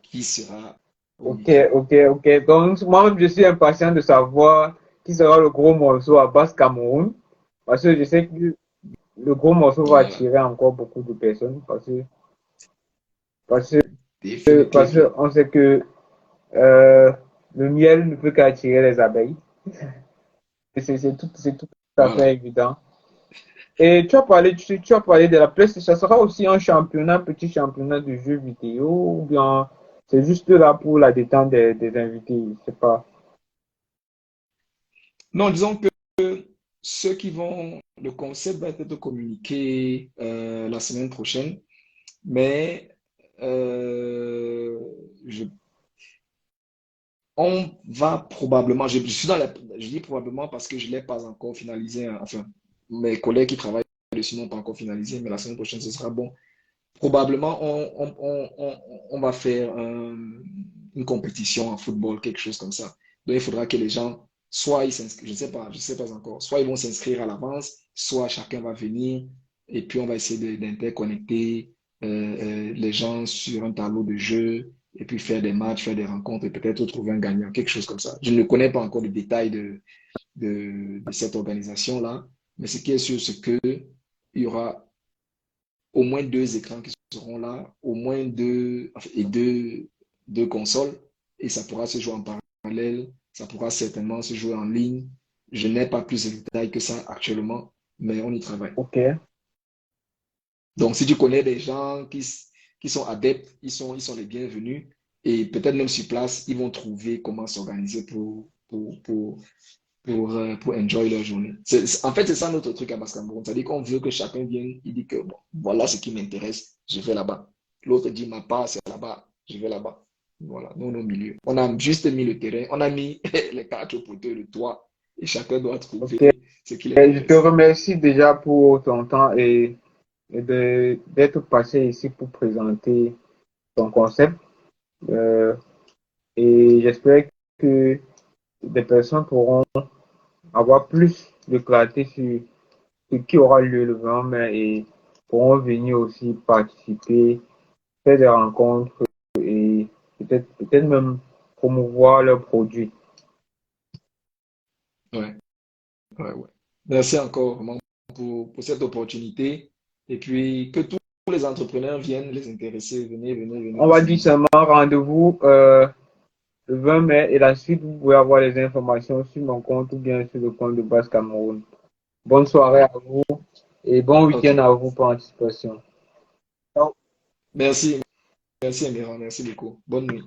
qui sera au Ok, micro. ok. Donc, moi-même, je suis impatient de savoir qui sera le gros morceau à Basse Cameroun. Parce que je sais que le gros morceau va Voilà, attirer encore beaucoup de personnes. Parce parce définitivement. qu'on sait que euh, le miel ne peut qu'attirer les abeilles. C'est tout à fait Voilà. évident. Et tu as parlé de la PlayStation. Ça sera aussi un championnat, petit championnat de jeux vidéo, ou bien c'est juste là pour la détente des invités, je sais pas. Non, disons que ceux qui vont, le concept va être communiqué la semaine prochaine, mais euh, je on va probablement, je suis dans la, je dis probablement parce que je ne l'ai pas encore finalisé, hein. Enfin, mes collègues qui travaillent dessus n'ont pas encore finalisé, mais la semaine prochaine, ce sera bon. Probablement, on va faire une compétition en football, quelque chose comme ça. Donc, il faudra que les gens, soit ils s'inscrivent, je ne sais pas encore, soit ils vont s'inscrire à l'avance, soit chacun va venir et puis on va essayer d'interconnecter les gens sur un tableau de jeu et puis faire des matchs, faire des rencontres et peut-être trouver un gagnant, quelque chose comme ça. Je ne connais pas encore les détails de cette organisation-là, mais ce qui est sûr, c'est qu'il y aura au moins 2 écrans qui seront là, au moins deux consoles, et ça pourra se jouer en parallèle, ça pourra certainement se jouer en ligne. Je n'ai pas plus de détails que ça actuellement, mais on y travaille. Ok, Donc, si tu connais des gens qui sont adeptes, ils sont les bienvenus, et peut-être même sur place, ils vont trouver comment s'organiser pour enjoy leur journée. En fait, c'est ça notre truc à Basse-Cameroun. C'est-à-dire qu'on veut que chacun vienne, il dit que bon, voilà ce qui m'intéresse, je vais là-bas. L'autre dit ma part, c'est là-bas, je vais là-bas. Voilà, nous, on est au milieu. On a juste mis le terrain, on a mis les 4 poteaux, le toit, et chacun doit trouver ok. ce qui Je te l'intéresse. remercie déjà pour ton temps et d'être passé ici pour présenter ton concept. Euh, et j'espère que des personnes pourront avoir plus de clarté sur ce qui aura lieu le 20 mai et pourront venir aussi participer, faire des rencontres et peut-être même promouvoir leurs produits. Ouais, ouais, ouais. Merci encore vraiment pour cette opportunité. Et puis, que tous les entrepreneurs viennent les intéresser. Venez, venez, venez, On on va dire s'amuse. seulement rendez-vous le 20 mai et la suite, vous pouvez avoir les informations sur mon compte ou bien sur le compte de Basse Cameroun. Bonne soirée à vous et bon week-end OK. à vous pour anticipation. Ciao. Merci, merci, Améran. Merci beaucoup. Bonne nuit.